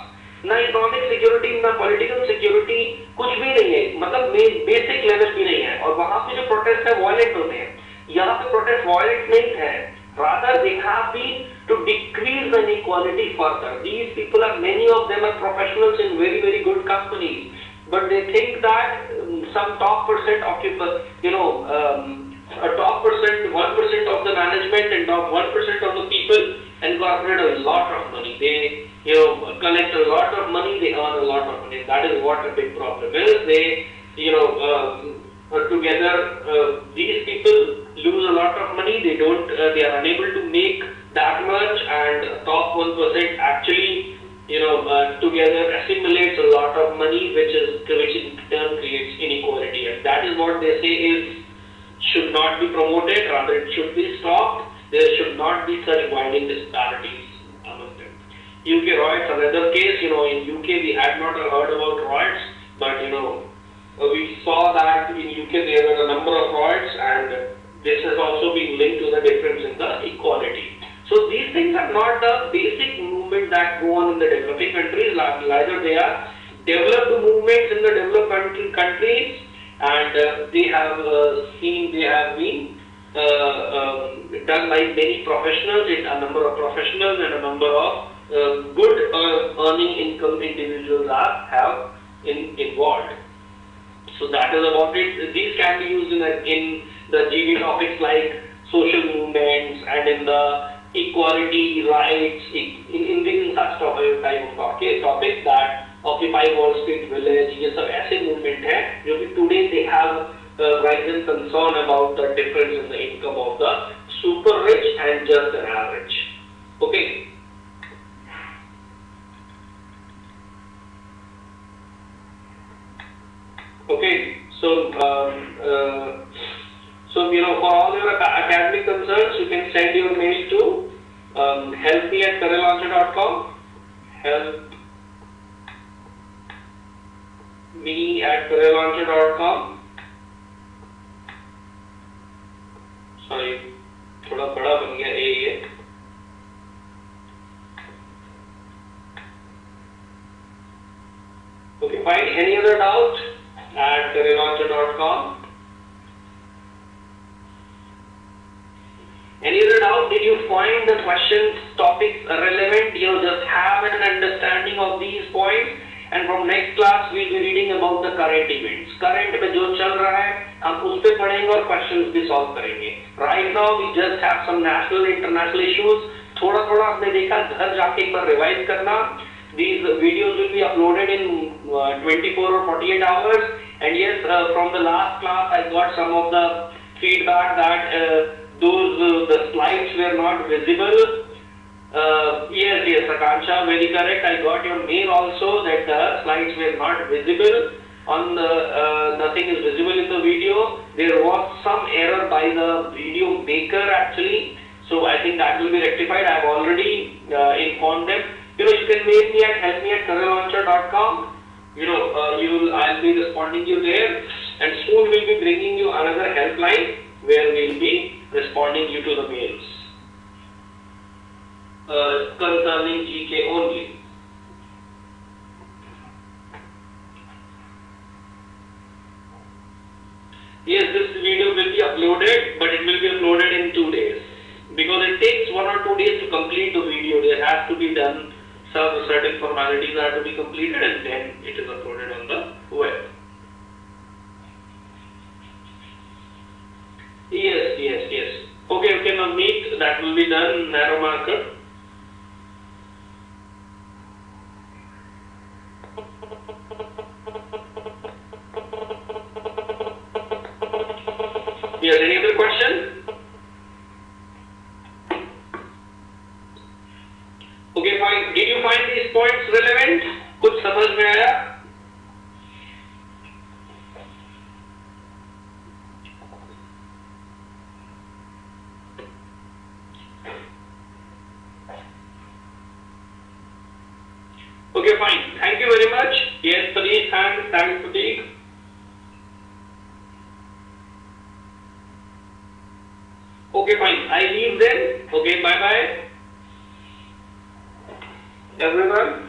ना इकोनॉमिक सिक्योरिटी, ना पॉलिटिकल सिक्योरिटी, कुछ भी नहीं है. मतलब बेसिक लेवल भी नहीं है. और वहाँ पे जो प्रोटेस्ट है वायलेंट होते हैं. यहाँ पे प्रोटेस्ट वायलेंट नहीं है. Rather, they have been to decrease the inequality further. These people are, many of them are professionals in very, very good companies, but they think that some top percent occupy, a top percent, 1% of the management and top 1% of the people incorporate a lot of money. They, collect a lot of money. They earn a lot of money. That is what a big problem is. They, together, these people lose a lot of money. They don't. They are unable to make that much, and top 1% actually, together assimilates a lot of money, which in turn creates inequality, and that is what they say is should not be promoted. Rather, it should be stopped. There should not be such widening disparities among them. UK riots, another case. In UK we had not heard about riots, but we saw that in UK there were a number of riots, and this has also been linked to the difference in the equality. So these things are not the basic movement that go on in the developing countries. Rather, they are developed movements in the developed countries, and they have been done by many professionals, a number of professionals and a number of good earning income individuals have involved. So that is about it. These can be used in the GD topics like social movements and in the equality, rights, in such type of topics that Occupy Wall Street Village, ये सब ऐसे movement है जो कि today they have rising concern about the difference in the income of the super rich and just an average. Okay. Okay. So, for all your academic concerns, you can send your mail to helpme@careerlauncher.com. helpme@careerlauncher.com. Sorry, थोड़ा बड़ा बन गया ये. Okay, fine. Any other doubt at careerlauncher.com? Any other doubt? Did you find the questions, topics relevant? Just have an understanding of these points. And from next class, we'll be reading about the current events. Current में जो चल रहा है, हम उस पे पढ़ेंगे और questions भी solve करेंगे. Right now, we just have some national, international issues. थोड़ा आपने देखा, घर जाके एक बार revise करना. These videos will be uploaded in 24 or 48 hours. And yes, from the last class, I got some of the feedback that the slides were not visible. Yes, Akansha, very correct. I got your mail also that the slides were not visible. Nothing is visible in the video. There was some error by the video maker actually. So I think that will be rectified. I have already informed them. You can mail me at helpme@careerlauncher.com. I'll be responding you there, and soon we'll be bringing you another helpline where we'll be responding you to the mails concerning GK only. Yes, this video will be uploaded, but it will be uploaded in 2 days because it takes 1 or 2 days to complete the video. There has to be done certain formalities are to be completed, and then it is uploaded on the web. Yes. Okay, now meet, that will be done, narrow marker. Yes, any other question? Okay, fine. Did you find these points relevant? कुछ समझ में आया? Okay, fine. Thank you very much. Yes, Pradeep, thanks, Pradeep. Okay, fine. I leave then. Okay, bye-bye. Everyone.